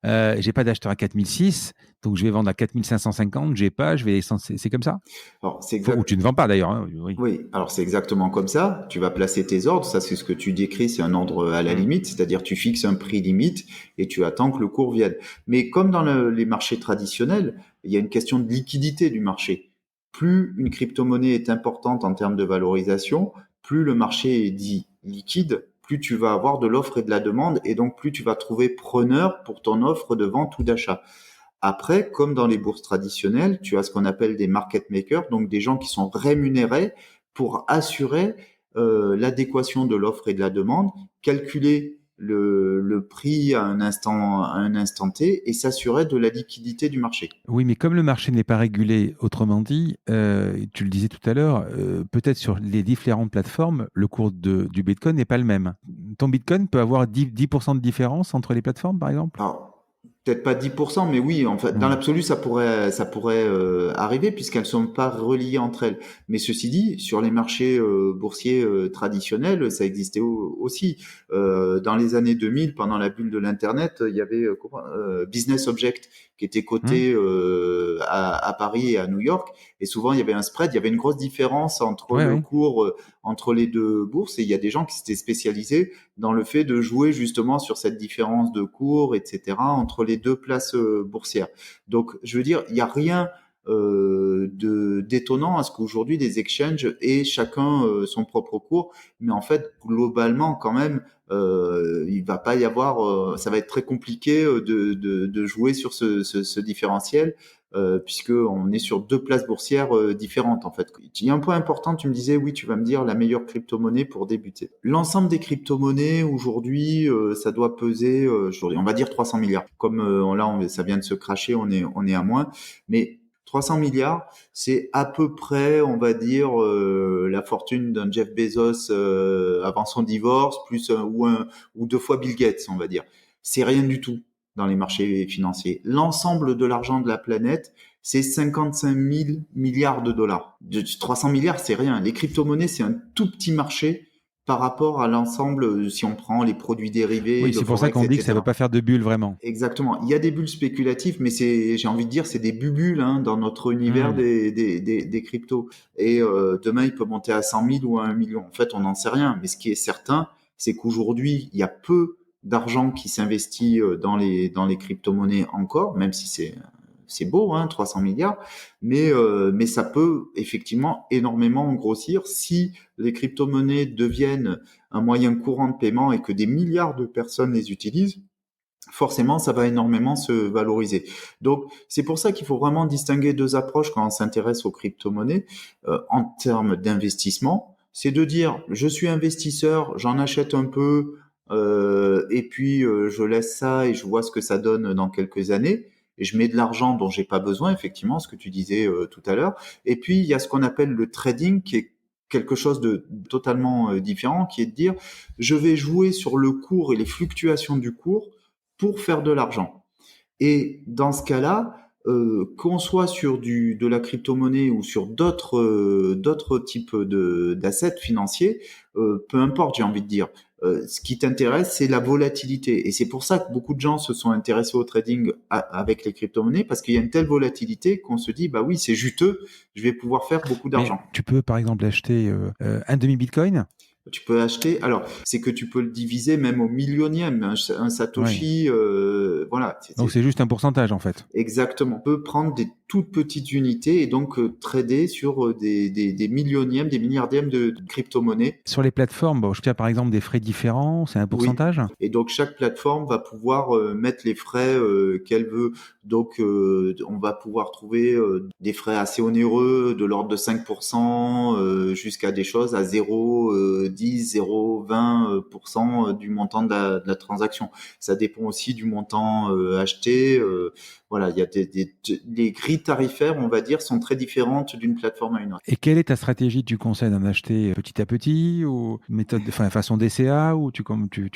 j'ai pas d'acheteur à 4006, donc je vais vendre à 4550, j'ai pas, c'est comme ça. Alors, c'est Ou tu ne vends pas d'ailleurs. Hein, oui. Oui, alors c'est exactement comme ça. Tu vas placer tes ordres. Ça, c'est ce que tu décris, c'est un ordre à la limite, c'est-à-dire tu fixes un prix limite et tu attends que le cours vienne. Mais comme dans les marchés traditionnels, il y a une question de liquidité du marché. Plus une crypto-monnaie est importante en termes de valorisation, plus le marché est dit liquide, plus tu vas avoir de l'offre et de la demande et donc plus tu vas trouver preneur pour ton offre de vente ou d'achat. Après, comme dans les bourses traditionnelles, tu as ce qu'on appelle des market makers, donc des gens qui sont rémunérés pour assurer l'adéquation de l'offre et de la demande, calculer le prix à un instant T et s'assurer de la liquidité du marché. Oui, mais comme le marché n'est pas régulé, autrement dit, tu le disais tout à l'heure, peut-être sur les différentes plateformes, le cours du Bitcoin n'est pas le même. Ton Bitcoin peut avoir 10% de différence entre les plateformes, par exemple? Alors, peut-être pas 10%, mais oui, en fait, dans Hmm. l'absolu, ça pourrait arriver puisqu'elles sont pas reliées entre elles. Mais ceci dit, sur les marchés boursiers traditionnels, ça existait aussi. Dans les années 2000, pendant la bulle de l'Internet, il y avait Business Object qui était Hmm. coté à Paris et à New York. Et souvent, il y avait un spread, il y avait une grosse différence entre Ouais, le ouais. cours entre les deux bourses. Et il y a des gens qui s'étaient spécialisés dans le fait de jouer justement sur cette différence de cours, etc., entre les deux places boursières. Donc, je veux dire, il n'y a rien d'étonnant à ce qu'aujourd'hui les exchanges aient chacun son propre cours, mais en fait, globalement, quand même, il va pas y avoir, ça va être très compliqué de jouer sur ce différentiel puisque on est sur deux places boursières différentes en fait. Il y a un point important, tu me disais, oui, tu vas me dire la meilleure crypto-monnaie pour débuter. L'ensemble des crypto-monnaies aujourd'hui, ça doit peser, on va dire 300 milliards. Comme ça vient de se cracher, on est à moins, mais 300 milliards, c'est à peu près, on va dire, la fortune d'un Jeff Bezos avant son divorce, plus ou deux fois Bill Gates, on va dire. C'est rien du tout dans les marchés financiers. L'ensemble de l'argent de la planète, c'est 55 000 milliards de dollars. 300 milliards, c'est rien. Les crypto-monnaies, c'est un tout petit marché par rapport à l'ensemble, si on prend les produits dérivés, Oui, le c'est pour ça forex, qu'on dit que ça ne veut etc. pas faire de bulle vraiment. Exactement. Il y a des bulles spéculatives, mais j'ai envie de dire, c'est des bubules hein, dans notre univers Hmm. des cryptos. Et demain, il peut monter à 100 000 ou à 1 million. En fait, on n'en sait rien. Mais ce qui est certain, c'est qu'aujourd'hui, il y a peu d'argent qui s'investit dans les crypto-monnaies encore, même si c'est beau, hein, 300 milliards, mais ça peut effectivement énormément grossir si les crypto-monnaies deviennent un moyen courant de paiement et que des milliards de personnes les utilisent. Forcément, ça va énormément se valoriser. Donc, c'est pour ça qu'il faut vraiment distinguer deux approches quand on s'intéresse aux crypto-monnaies en termes d'investissement. C'est de dire, je suis investisseur, j'en achète un peu, et puis je laisse ça et je vois ce que ça donne dans quelques années. Et je mets de l'argent dont j'ai pas besoin, effectivement, ce que tu disais tout à l'heure. Et puis, il y a ce qu'on appelle le trading, qui est quelque chose de totalement différent, qui est de dire, je vais jouer sur le cours et les fluctuations du cours pour faire de l'argent. Et dans ce cas-là, qu'on soit sur de la crypto-monnaie ou sur d'autres types d'assets financiers, peu importe, j'ai envie de dire. Ce qui t'intéresse, c'est la volatilité. Et c'est pour ça que beaucoup de gens se sont intéressés au trading avec les crypto-monnaies, parce qu'il y a une telle volatilité qu'on se dit, bah oui, c'est juteux, je vais pouvoir faire beaucoup Mais d'argent. tu peux, par exemple, acheter un demi-Bitcoin? Tu peux acheter. Alors, c'est que tu peux le diviser même au millionième. Un Oui. Satoshi, voilà. Donc c'est juste un pourcentage en fait. Exactement. On peut prendre des toutes petites unités et donc trader sur des millionièmes, des milliardièmes de crypto-monnaies. Sur les plateformes, bon, je tiens par exemple des frais différents, c'est un Oui. pourcentage? Et donc chaque plateforme va pouvoir mettre les frais qu'elle veut. Donc on va pouvoir trouver des frais assez onéreux de l'ordre de 5% jusqu'à des choses à 0,10, 0,20% du montant de la transaction. Ça dépend aussi du montant acheté. Voilà, il y a les grilles tarifaires, on va dire, sont très différentes d'une plateforme à une autre. Et quelle est ta stratégie? Tu conseilles d'en acheter petit à petit ou méthode, enfin, façon DCA ou tu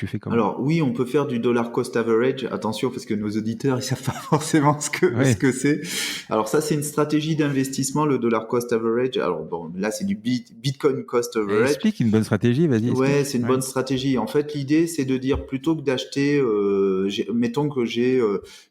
fais comment? Alors oui, on peut faire du dollar cost average. Attention parce que nos auditeurs ils savent pas forcément ce Ouais. que c'est. Alors ça c'est une stratégie d'investissement le dollar cost average. Alors bon là c'est du Bitcoin cost average. Explique une bonne stratégie, vas-y, Ouais, explique. c'est une Ouais. bonne stratégie. En fait, l'idée, c'est de dire plutôt que d'acheter, mettons que j'ai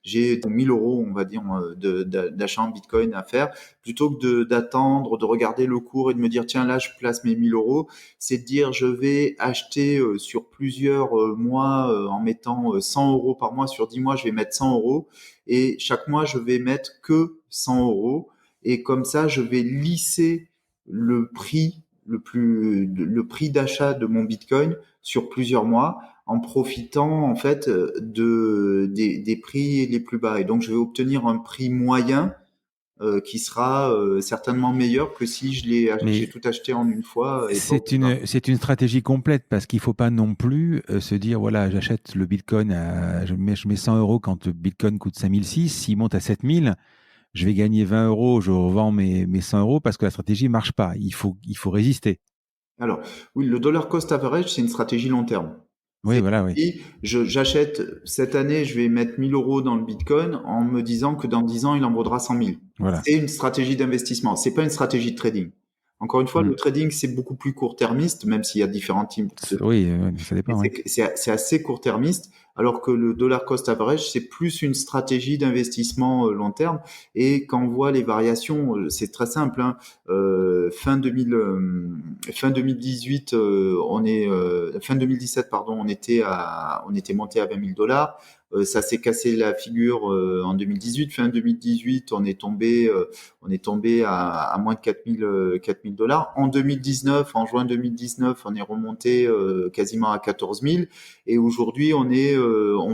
1000 euros, on va dire, d'achat en Bitcoin à faire, plutôt que d'attendre, de regarder le cours et de me dire tiens là je place mes 1000 euros, c'est de dire je vais acheter sur plusieurs mois en mettant 100 euros par mois sur 10 mois, je vais mettre 100 euros et chaque mois je vais mettre que 100 euros et comme ça je vais lisser le prix le prix d'achat de mon Bitcoin sur plusieurs mois en profitant en fait des prix les plus bas. Et donc je vais obtenir un prix moyen qui sera certainement meilleur que si j'ai Mais tout acheté en une fois et pas au plus bas. c'est une stratégie complète parce qu'il ne faut pas non plus se dire, voilà, j'achète le Bitcoin, je mets 100 euros quand le Bitcoin coûte 5006, s'il monte à 7000, je vais gagner 20 euros, je revends mes 100 euros parce que la stratégie ne marche pas. Il faut résister. Alors, oui, le dollar cost average, c'est une stratégie long terme. Oui, C'est voilà, oui. j'achète cette année, je vais mettre 1000 euros dans le Bitcoin en me disant que dans 10 ans, il en vaudra 100 000. Voilà. C'est une stratégie d'investissement. C'est pas une stratégie de trading. Encore une fois, le Mm. trading, c'est beaucoup plus court-termiste, même s'il y a différents types de Oui, ça mais dépend, oui. c'est assez court-termiste, alors que le dollar cost average, c'est plus une stratégie d'investissement long terme. Et quand on voit les variations, c'est très simple. Hein. Fin 2018, fin 2017, pardon, on était monté à 20 000 dollars. Ça s'est cassé la figure en 2018. Fin 2018, on est tombé à moins de 4 000 dollars. En 2019, en juin 2019, on est remonté quasiment à 14 000. Et aujourd'hui, on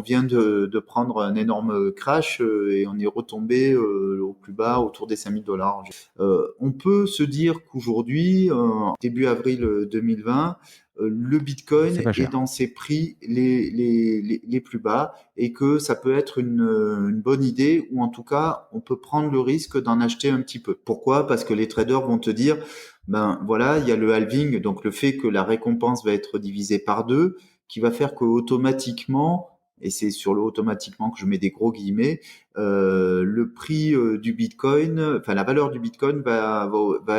vient de prendre un énorme crash et on est retombé au plus bas autour des 5 000 dollars. On peut se dire qu'aujourd'hui, début avril 2020, le C'est Bitcoin pas est cher. dans ses prix les plus bas et que ça peut être une bonne idée ou en tout cas, on peut prendre le risque d'en acheter un petit peu. Pourquoi? Parce que les traders vont te dire, ben voilà, il y a le halving, donc le fait que la récompense va être divisée par deux, qui va faire que automatiquement, et c'est sur le automatiquement que je mets des gros guillemets, le prix du Bitcoin, enfin la valeur du Bitcoin va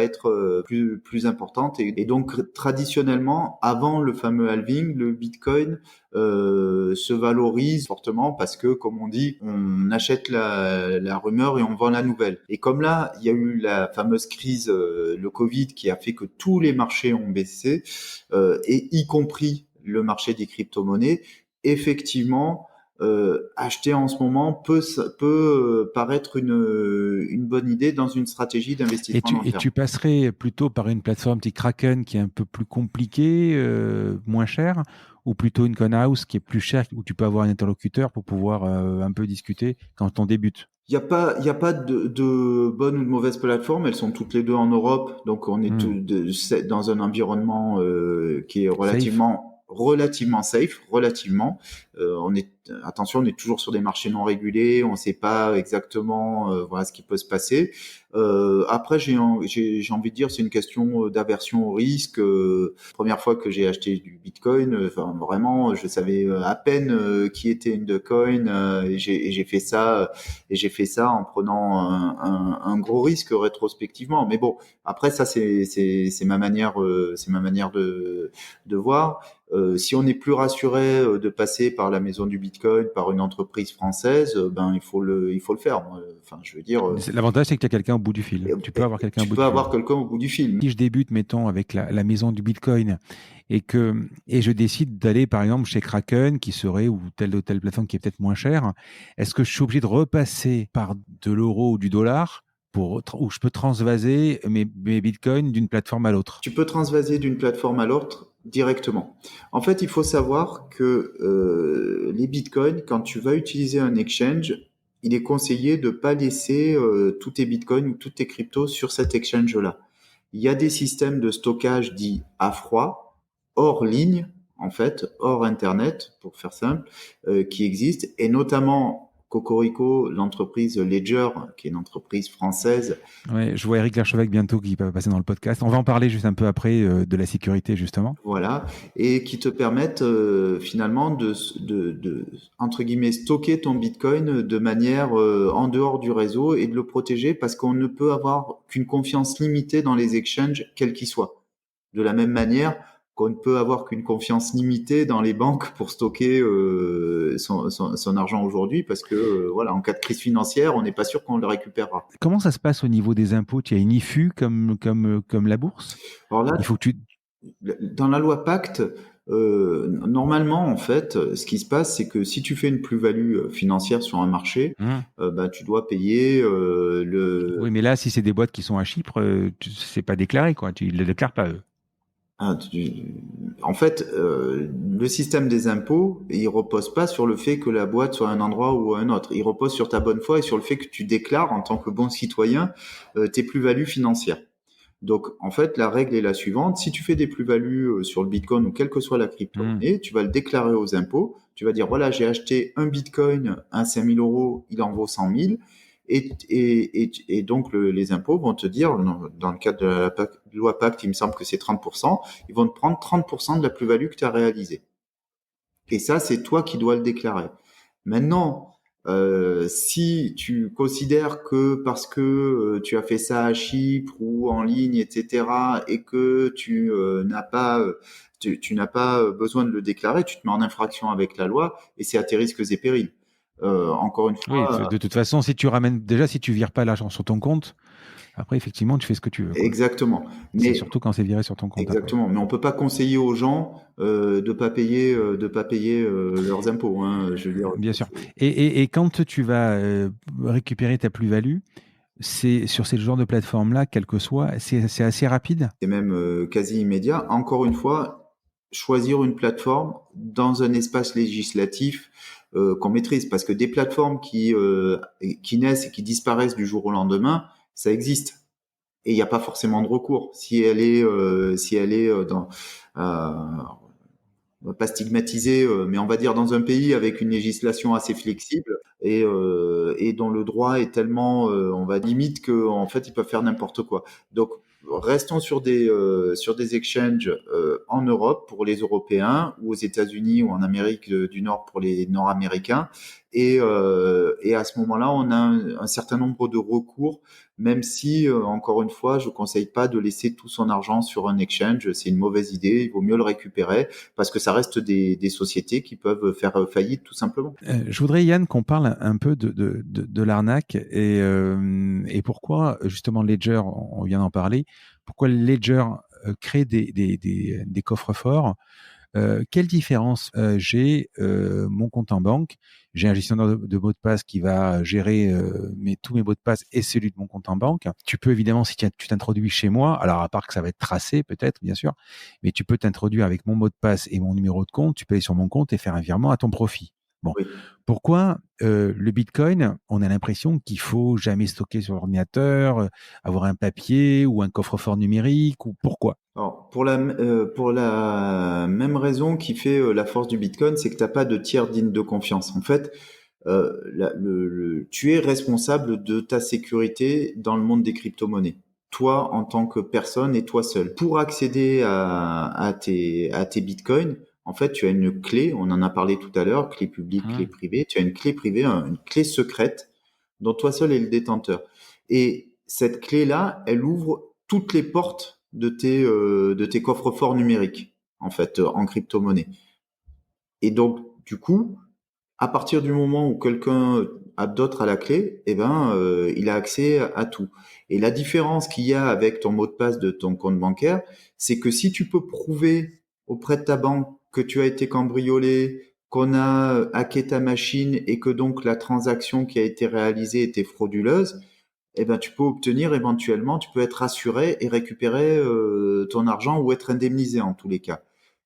être plus importante et donc traditionnellement, avant le fameux halving, le Bitcoin se valorise fortement parce que, comme on dit, on achète la rumeur et on vend la nouvelle. Et comme là, il y a eu la fameuse crise, le Covid, qui a fait que tous les marchés ont baissé, et y compris le marché des crypto-monnaies, effectivement, acheter en ce moment peut paraître une bonne idée dans une stratégie d'investissement long Et terme. tu passerais plutôt par une plateforme type Kraken qui est un peu plus compliquée, moins chère, ou plutôt une Conhouse qui est plus chère, où tu peux avoir un interlocuteur pour pouvoir un peu discuter quand on débute. Il y a pas de bonne ou de mauvaise plateforme. Elles sont toutes les deux en Europe, donc on est Hmm. c'est dans un environnement qui est Safe. relativement safe, relativement. Attention, on est toujours sur des marchés non régulés. On ne sait pas exactement voilà ce qui peut se passer. Après, j'ai envie de dire, c'est une question d'aversion au risque. Première fois que j'ai acheté du Bitcoin, enfin vraiment, je savais à peine qui était une coin et j'ai fait ça. Et j'ai fait ça en prenant un gros risque rétrospectivement. Mais bon, après ça c'est ma manière de voir. Si on est plus rassuré de passer par la maison du Bitcoin, par une entreprise française, ben il faut le faire. Enfin, je veux dire, L'avantage, c'est que tu as quelqu'un au bout du fil. Tu peux avoir quelqu'un au tu bout peux du fil. avoir quelqu'un au bout du film. Si je débute, mettons, avec la maison du Bitcoin et je décide d'aller, par exemple, chez Kraken, qui serait, ou telle plateforme qui est peut-être moins chère, est-ce que je suis obligé de repasser par de l'euro ou du dollar ou je peux transvaser mes Bitcoins d'une plateforme à l'autre? Tu peux transvaser d'une plateforme à l'autre directement. En fait, il faut savoir que les bitcoins, quand tu vas utiliser un exchange, il est conseillé de ne pas laisser tous tes bitcoins ou toutes tes cryptos sur cet exchange-là. Il y a des systèmes de stockage dits à froid, hors ligne, en fait, hors Internet, pour faire simple, qui existent, et notamment Cocorico, l'entreprise Ledger, qui est une entreprise française. Ouais, je vois Eric Larchevêque bientôt qui va passer dans le podcast. On va en parler juste un peu après de la sécurité, justement. Voilà, et qui te permettent finalement entre guillemets, stocker ton Bitcoin de manière en dehors du réseau et de le protéger parce qu'on ne peut avoir qu'une confiance limitée dans les exchanges, quels qu'ils soient. De la même manière qu'on ne peut avoir qu'une confiance limitée dans les banques pour stocker son argent aujourd'hui parce que voilà, en cas de crise financière, on n'est pas sûr qu'on le récupérera. Comment ça se passe au niveau des impôts? Il y a une IFU comme la bourse? Alors là, Il faut que tu... dans la loi Pacte, normalement, en fait, ce qui se passe, c'est que si tu fais une plus-value financière sur un marché, Hum. bah, tu dois payer le. Oui, mais là, si c'est des boîtes qui sont à Chypre, c'est pas déclaré, quoi. Ils ne le déclarent pas, eux. Ah, en fait, le système des impôts, il repose pas sur le fait que la boîte soit à un endroit ou à un autre. Il repose sur ta bonne foi et sur le fait que tu déclares en tant que bon citoyen tes plus-values financières. Donc, en fait, la règle est la suivante. Si tu fais des plus-values sur le Bitcoin ou quelle que soit la Hmm. crypto-monnaie, tu vas le déclarer aux impôts. Tu vas dire, voilà, j'ai acheté un Bitcoin à 5 000 euros, il en vaut 100 000. Et donc, les impôts vont te dire, dans le cadre de la loi Pacte, il me semble que c'est 30%, ils vont te prendre 30% de la plus-value que tu as réalisée. Et ça, c'est toi qui dois le déclarer. Maintenant, si tu considères que parce que tu as fait ça à Chypre ou en ligne, etc., et que tu n'as pas besoin de le déclarer, tu te mets en infraction avec la loi et c'est à tes risques et périls. Encore une Oui, fois, de toute façon, si tu ramènes, déjà, si tu vires pas l'argent sur ton compte, après, effectivement, tu fais ce que tu veux, quoi. exactement. C'est Mais surtout quand c'est viré sur ton compte après. exactement. Mais on peut pas conseiller aux gens de pas payer leurs impôts. Hein, je veux dire, Bien sûr. Et quand tu vas récupérer ta plus-value, c'est sur ce genre de plateforme-là, quel que soit, c'est assez rapide. c'est même quasi immédiat. Encore une fois, choisir une plateforme dans un espace législatif qu'on maîtrise, parce que des plateformes qui naissent et qui disparaissent du jour au lendemain, ça existe. Et il n'y a pas forcément de recours. Si elle est on va pas stigmatiser, mais on va dire dans un pays avec une législation assez flexible et dont le droit est tellement, on va limite que en fait ils peuvent faire n'importe quoi. Donc restons sur des exchanges en Europe pour les Européens ou aux États-Unis ou en Amérique du Nord pour les Nord-Américains. Et à ce moment-là, on a un certain nombre de recours, même si, encore une fois, je conseille pas de laisser tout son argent sur un exchange. C'est une mauvaise idée. Il vaut mieux le récupérer parce que ça reste des sociétés qui peuvent faire faillite tout simplement. Je voudrais, Yann, qu'on parle un peu de l'arnaque et pourquoi, justement, Ledger, on vient d'en parler, pourquoi Ledger crée des coffres forts. Quelle différence j'ai mon compte en banque? J'ai un gestionnaire de mots de passe qui va gérer tous mes mots de passe et celui de mon compte en banque. Tu peux évidemment, si tu t'introduis chez moi, alors à part que ça va être tracé peut-être, bien sûr, mais tu peux t'introduire avec mon mot de passe et mon numéro de compte, tu peux aller sur mon compte et faire un virement à ton profit. Bon, Oui. pourquoi le Bitcoin, on a l'impression qu'il faut jamais stocker sur l'ordinateur, avoir un papier ou un coffre-fort numérique, ou pourquoi? Alors, pour la même raison qui fait la force du Bitcoin, c'est que t'as pas de tiers digne de confiance. En fait, tu es responsable de ta sécurité dans le monde des crypto-monnaies. Toi, en tant que personne et toi seul. Pour accéder à tes bitcoins, en fait, tu as une clé, on en a parlé tout à l'heure, clé publique, clé Hum. privée. Tu as une clé privée, une clé secrète dont toi seul est le détenteur. Et cette clé-là, elle ouvre toutes les portes de tes coffres-forts numériques, en fait, en crypto-monnaie. Et donc, du coup, à partir du moment où quelqu'un a d'autre à la clé, eh ben, il a accès à tout. Et la différence qu'il y a avec ton mot de passe de ton compte bancaire, c'est que si tu peux prouver auprès de ta banque que tu as été cambriolé, qu'on a hacké ta machine et que donc la transaction qui a été réalisée était frauduleuse, eh ben, tu peux obtenir éventuellement, tu peux être assuré et récupérer ton argent ou être indemnisé en tous les cas.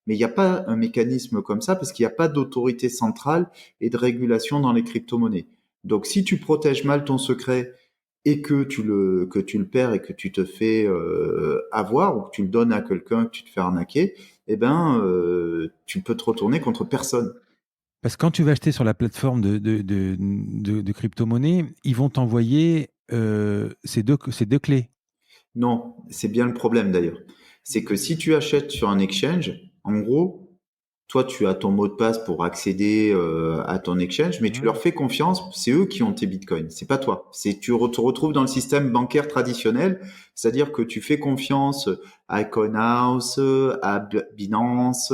Mais il n'y a pas un mécanisme comme ça parce qu'il n'y a pas d'autorité centrale et de régulation dans les crypto-monnaies. Donc, si tu protèges mal ton secret et que tu le perds et que tu te fais avoir ou que tu le donnes à quelqu'un, que tu te fais arnaquer, eh ben, tu peux te retourner contre personne. Parce que quand tu vas acheter sur la plateforme de crypto-monnaie, ils vont t'envoyer ces deux clés. Non, c'est bien le problème d'ailleurs. C'est que si tu achètes sur un exchange, en gros, toi, tu as ton mot de passe pour accéder à ton exchange, mais tu leur Hum. fais confiance. C'est eux qui ont tes bitcoins, c'est pas toi. Te retrouves dans le système bancaire traditionnel, c'est-à-dire que tu fais confiance à Coinhouse, à Binance,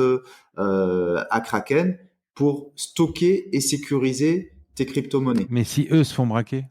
à Kraken pour stocker et sécuriser tes crypto-monnaies. Mais si eux se font braquer,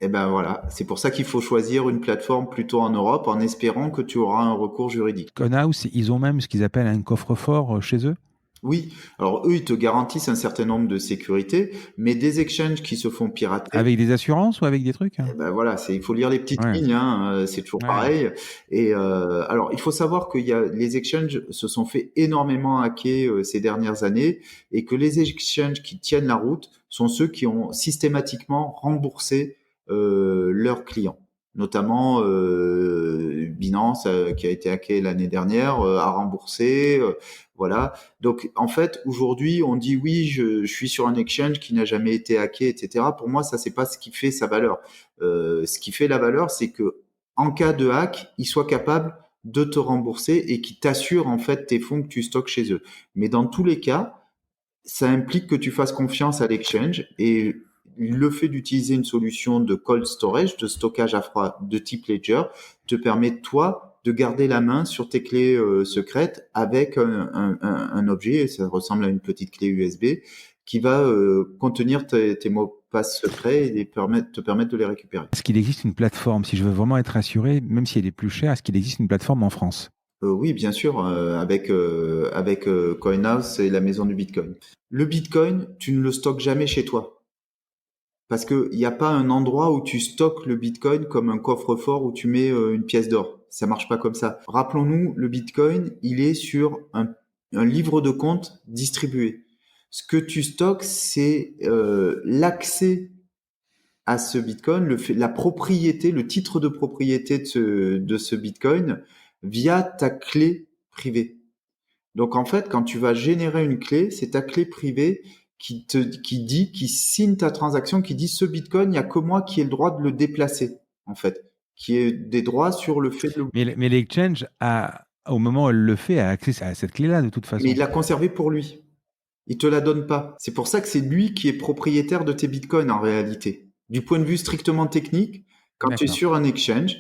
Et ben voilà, c'est pour ça qu'il faut choisir une plateforme plutôt en Europe en espérant que tu auras un recours juridique. Conhouse, ils ont même ce qu'ils appellent un coffre-fort chez eux. Oui, alors eux, ils te garantissent un certain nombre de sécurités, mais des exchanges qui se font pirater, Avec des assurances ou avec des trucs? eh ben voilà, il faut lire les petites Ouais, lignes, hein, c'est toujours ouais. pareil. Et alors, il faut savoir qu'il y a les exchanges se sont fait énormément hacker ces dernières années, et que les exchanges qui tiennent la route sont ceux qui ont systématiquement remboursé leurs clients. Notamment Binance, qui a été hacké l'année dernière, a remboursé. Voilà. Donc, en fait, aujourd'hui, on dit oui, je suis sur un exchange qui n'a jamais été hacké, etc. Pour moi, ça, c'est pas ce qui fait sa valeur. Ce qui fait la valeur, c'est que en cas de hack, ils soient capables de te rembourser et qui t'assurent en fait tes fonds que tu stockes chez eux. Mais dans tous les cas, ça implique que tu fasses confiance à l'exchange, et le fait d'utiliser une solution de cold storage, de stockage à froid de type Ledger, te permet toi de garder la main sur tes clés secrètes avec un objet, ça ressemble à une petite clé USB, qui va contenir tes mots de passe secrets et te permettre de les récupérer. Est-ce qu'il existe une plateforme, si je veux vraiment être assuré, même si elle est plus chère, est-ce qu'il existe une plateforme en France? Oui, bien sûr, avec CoinHouse et la maison du Bitcoin. Le Bitcoin, tu ne le stockes jamais chez toi. Parce que il n'y a pas un endroit où tu stockes le Bitcoin comme un coffre-fort où tu mets une pièce d'or. Ça marche pas comme ça. Rappelons-nous, le Bitcoin, il est sur un livre de compte distribué. Ce que tu stockes, c'est l'accès à ce Bitcoin, la propriété, le titre de propriété de ce Bitcoin via ta clé privée. Donc en fait, quand tu vas générer une clé, c'est ta clé privée qui signe ta transaction, qui dit ce Bitcoin, il n'y a que moi qui ai le droit de le déplacer, en fait, qui ai des droits sur le fait de le. Mais l'exchange, au moment où elle le fait, a accès à cette clé-là de toute Mais il façon. l'a conservé pour lui. Il te la donne pas. C'est pour ça que c'est lui qui est propriétaire de tes bitcoins en réalité. Du point de vue strictement technique, quand tu es D'accord. sur un exchange,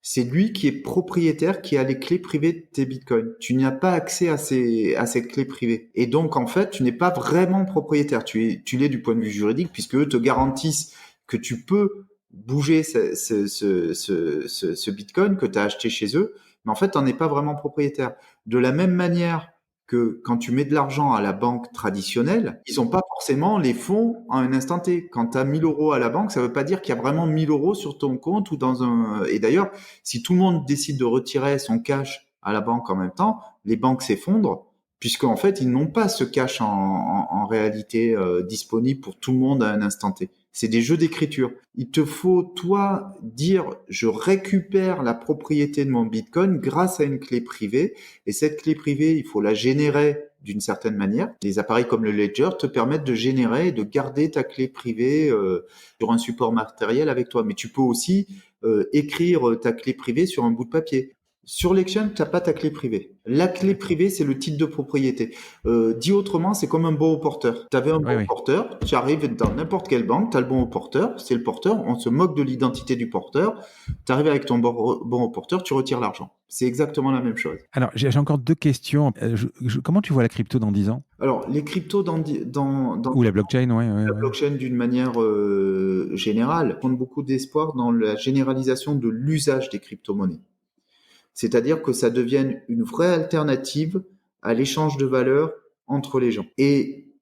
c'est lui qui est propriétaire, qui a les clés privées de tes bitcoins. Tu n'as pas accès à ces clés privées. Et donc, en fait, tu n'es pas vraiment propriétaire. Tu l'es du point de vue juridique, puisque eux te garantissent que tu peux bouger ce bitcoin que tu as acheté chez eux. Mais en fait, tu n'en es pas vraiment propriétaire. De la même manière que quand tu mets de l'argent à la banque traditionnelle, ils n'ont pas forcément les fonds à un instant T. Quand tu as 1000 euros à la banque, ça ne veut pas dire qu'il y a vraiment 1000 euros sur ton compte ou dans un. Et d'ailleurs, si tout le monde décide de retirer son cash à la banque en même temps, les banques s'effondrent, puisqu'en fait, ils n'ont pas ce cash en réalité disponible pour tout le monde à un instant T. C'est des jeux d'écriture. Il te faut, toi, dire, je récupère la propriété de mon Bitcoin grâce à une clé privée. Et cette clé privée, il faut la générer d'une certaine manière. Les appareils comme le Ledger te permettent de générer et de garder ta clé privée sur un support matériel avec toi. Mais tu peux aussi écrire ta clé privée sur un bout de papier. Sur l'exchange, tu n'as pas ta clé privée. La clé D'accord. privée, c'est le titre de propriété. Dit autrement, c'est comme un bon au porteur. Tu avais un Oui, bon au oui. porteur, tu arrives dans n'importe quelle banque, tu as le bon au porteur, c'est le porteur, on se moque de l'identité du porteur, tu arrives avec ton bon au porteur, tu retires l'argent. C'est exactement la même chose. Alors, j'ai encore deux questions. Comment tu vois la crypto dans 10 ans? Alors, les cryptos dans Ou la blockchain, ouais, ouais, la ouais. blockchain d'une manière générale font beaucoup d'espoir dans la généralisation de l'usage des crypto-monnaies. C'est-à-dire que ça devienne une vraie alternative à l'échange de valeurs entre les gens. Et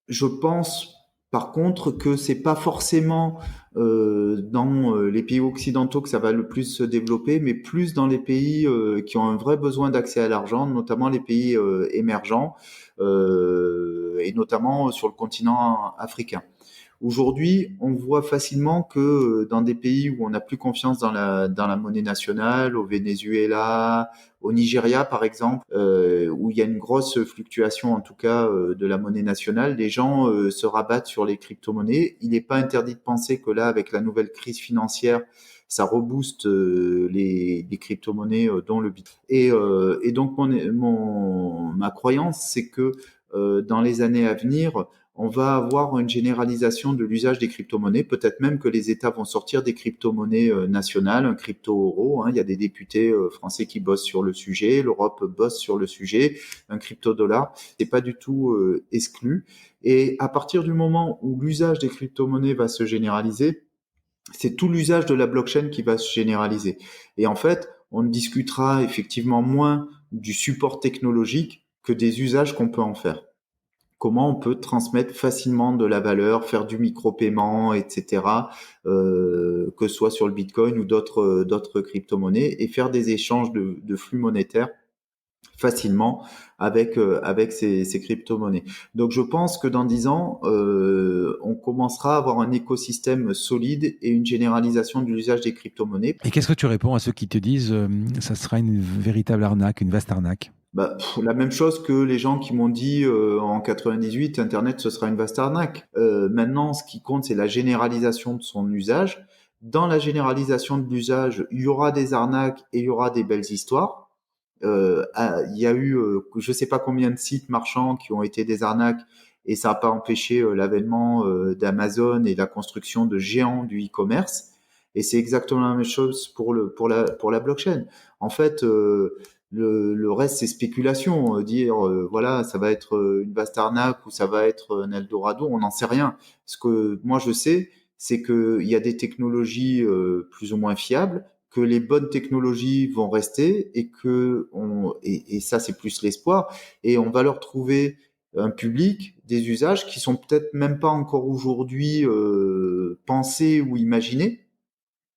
je pense par contre que c'est pas forcément dans les pays occidentaux que ça va le plus se développer, mais plus dans les pays qui ont un vrai besoin d'accès à l'argent, notamment les pays émergents et notamment sur le continent africain. Aujourd'hui, on voit facilement que dans des pays où on n'a plus confiance dans la monnaie nationale, au Venezuela, au Nigeria par exemple, où il y a une grosse fluctuation en tout cas de la monnaie nationale, les gens se rabattent sur les crypto-monnaies. Il n'est pas interdit de penser que là, avec la nouvelle crise financière, ça rebooste les crypto-monnaies dont le Bitcoin. Et donc ma croyance, c'est que dans les années à venir, on va avoir une généralisation de l'usage des crypto-monnaies. Peut-être même que les États vont sortir des crypto-monnaies nationales, un crypto-euro. Hein. Il y a des députés français qui bossent sur le sujet. L'Europe bosse sur le sujet. Un crypto-dollar, c'est pas du tout exclu. Et à partir du moment où l'usage des crypto-monnaies va se généraliser, c'est tout l'usage de la blockchain qui va se généraliser. Et en fait, on discutera effectivement moins du support technologique que des usages qu'on peut en faire. comment on peut transmettre facilement de la valeur, faire du micro-paiement, etc., que ce soit sur le Bitcoin ou d'autres crypto-monnaies, et faire des échanges de flux monétaires facilement avec ces crypto-monnaies. Donc je pense que dans 10 ans, on commencera à avoir un écosystème solide et une généralisation de l'usage des crypto-monnaies. Et qu'est-ce que tu réponds à ceux qui te disent ça sera une véritable arnaque, une vaste arnaque? La même chose que les gens qui m'ont dit en 98, Internet, ce sera une vaste arnaque. Maintenant, ce qui compte, c'est la généralisation de son usage. Dans la généralisation de l'usage, il y aura des arnaques et il y aura des belles histoires. Il y a eu, je sais pas combien de sites marchands qui ont été des arnaques, et ça n'a pas empêché l'avènement d'Amazon et la construction de géants du e-commerce. Et c'est exactement la même chose pour la blockchain. En fait, le reste, c'est spéculation. Dire, voilà, ça va être une vaste arnaque ou ça va être un Eldorado, on n'en sait rien. Ce que moi, je sais, c'est qu'il y a des technologies plus ou moins fiables, que les bonnes technologies vont rester et ça, c'est plus l'espoir. Et on va leur trouver un public, des usages qui sont peut-être même pas encore aujourd'hui pensés ou imaginés.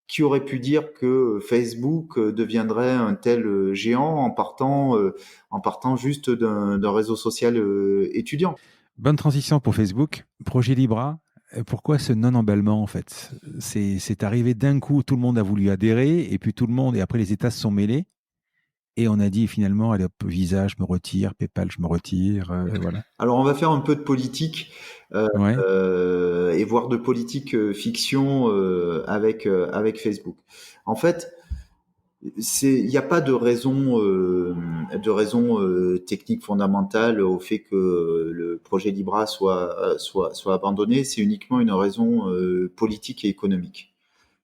Qui aurait pu dire que Facebook deviendrait un tel géant en partant juste d'un réseau social étudiant? Bonne transition pour Facebook. Projet Libra, pourquoi ce non-emballement en fait? C'est arrivé d'un coup, tout le monde a voulu adhérer, et puis et après les États se sont mêlés, et on a dit finalement, allez hop, Visa, je me retire, PayPal, je me retire, voilà. Alors on va faire un peu de politique Ouais. et voire de politique fiction avec Facebook. En fait, il n'y a pas de raison technique fondamentale au fait que le projet Libra soit abandonné. C'est uniquement une raison politique et économique.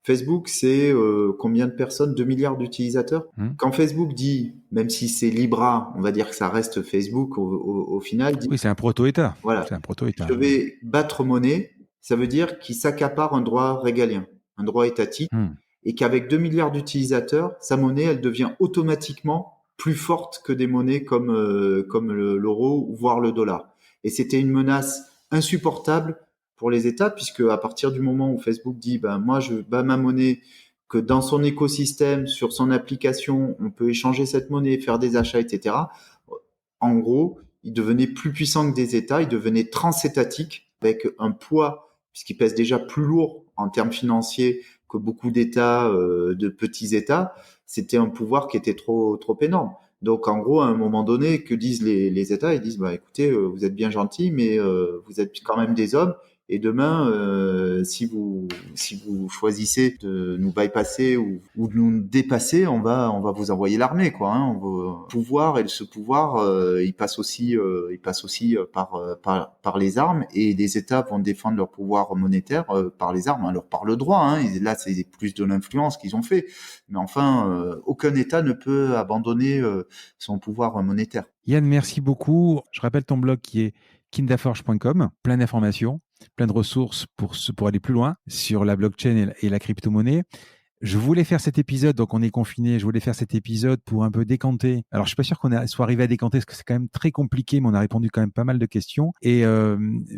Facebook, c'est combien de personnes? 2 milliards d'utilisateurs. Quand Facebook dit, même si c'est Libra, on va dire que ça reste Facebook au final. Dit, oui, c'est un proto-État. Voilà. C'est un proto-État. Je vais battre monnaie, ça veut dire qu'il s'accapare un droit régalien, un droit étatique, et qu'avec 2 milliards d'utilisateurs, sa monnaie, elle devient automatiquement plus forte que des monnaies comme l'euro, voire le dollar. Et c'était une menace insupportable pour les États, puisque à partir du moment où Facebook dit, moi je bats ma monnaie, que dans son écosystème, sur son application, on peut échanger cette monnaie, faire des achats, etc. En gros, il devenait plus puissant que des États, il devenait transétatique, avec un poids, puisqu'il pèse déjà plus lourd en termes financiers que beaucoup d'États, de petits États. C'était un pouvoir qui était trop énorme. Donc, en gros, à un moment donné, que disent les États? Ils disent, écoutez, vous êtes bien gentils, mais vous êtes quand même des hommes. Et demain, si vous choisissez de nous bypasser ou de nous dépasser, on va vous envoyer l'armée, quoi. Hein. Pouvoir, et ce pouvoir, il passe aussi par les armes, et les États vont défendre leur pouvoir monétaire par les armes, alors par le droit. Hein. Et là, c'est plus de l'influence qu'ils ont fait. Mais enfin, aucun État ne peut abandonner son pouvoir monétaire. Yann, merci beaucoup. Je rappelle ton blog qui est kindaforge.com, plein d'informations, plein de ressources pour aller plus loin sur la blockchain et la crypto-monnaie. Je voulais faire cet épisode, donc on est confiné, je voulais faire cet épisode pour un peu décanter. Alors, je suis pas sûr qu'on soit arrivé à décanter, parce que c'est quand même très compliqué, mais on a répondu quand même pas mal de questions. Et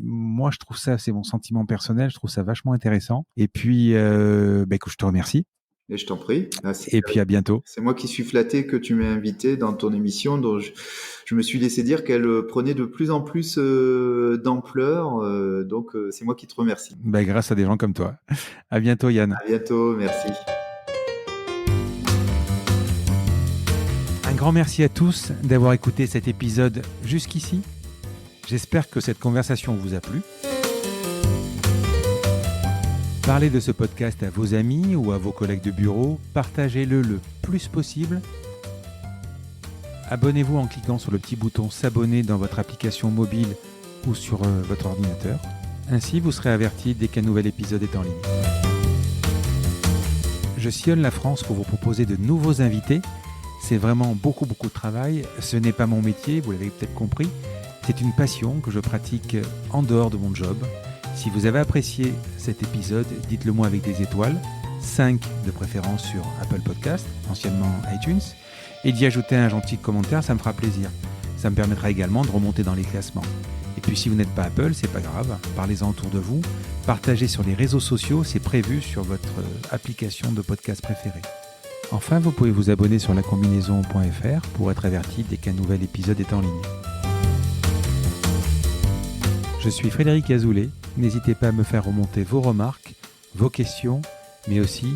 moi, je trouve ça, c'est mon sentiment personnel, je trouve ça vachement intéressant. Et puis, écoute, je te remercie. Et je t'en prie. Et puis à bientôt. C'est moi qui suis flatté que tu m'aies invité dans ton émission, dont je me suis laissé dire qu'elle prenait de plus en plus d'ampleur. Donc c'est moi qui te remercie. Grâce à des gens comme toi. À bientôt, Yann. À bientôt, merci. Un grand merci à tous d'avoir écouté cet épisode jusqu'ici. J'espère que cette conversation vous a plu. Parlez de ce podcast à vos amis ou à vos collègues de bureau. Partagez-le le plus possible. Abonnez-vous en cliquant sur le petit bouton s'abonner dans votre application mobile ou sur votre ordinateur. Ainsi, vous serez averti dès qu'un nouvel épisode est en ligne. Je sillonne la France pour vous proposer de nouveaux invités. C'est vraiment beaucoup de travail. Ce n'est pas mon métier, vous l'avez peut-être compris. C'est une passion que je pratique en dehors de mon job. Si vous avez apprécié cet épisode, dites-le moi avec des étoiles, 5 de préférence sur Apple Podcast, anciennement iTunes, et d'y ajouter un gentil commentaire, ça me fera plaisir. Ça me permettra également de remonter dans les classements. Et puis si vous n'êtes pas Apple, c'est pas grave, parlez-en autour de vous, partagez sur les réseaux sociaux, c'est prévu sur votre application de podcast préférée. Enfin, vous pouvez vous abonner sur lacombinaison.fr pour être averti dès qu'un nouvel épisode est en ligne. Je suis Frédéric Azoulay, n'hésitez pas à me faire remonter vos remarques, vos questions, mais aussi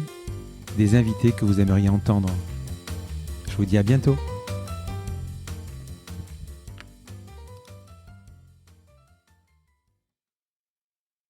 des invités que vous aimeriez entendre. Je vous dis à bientôt.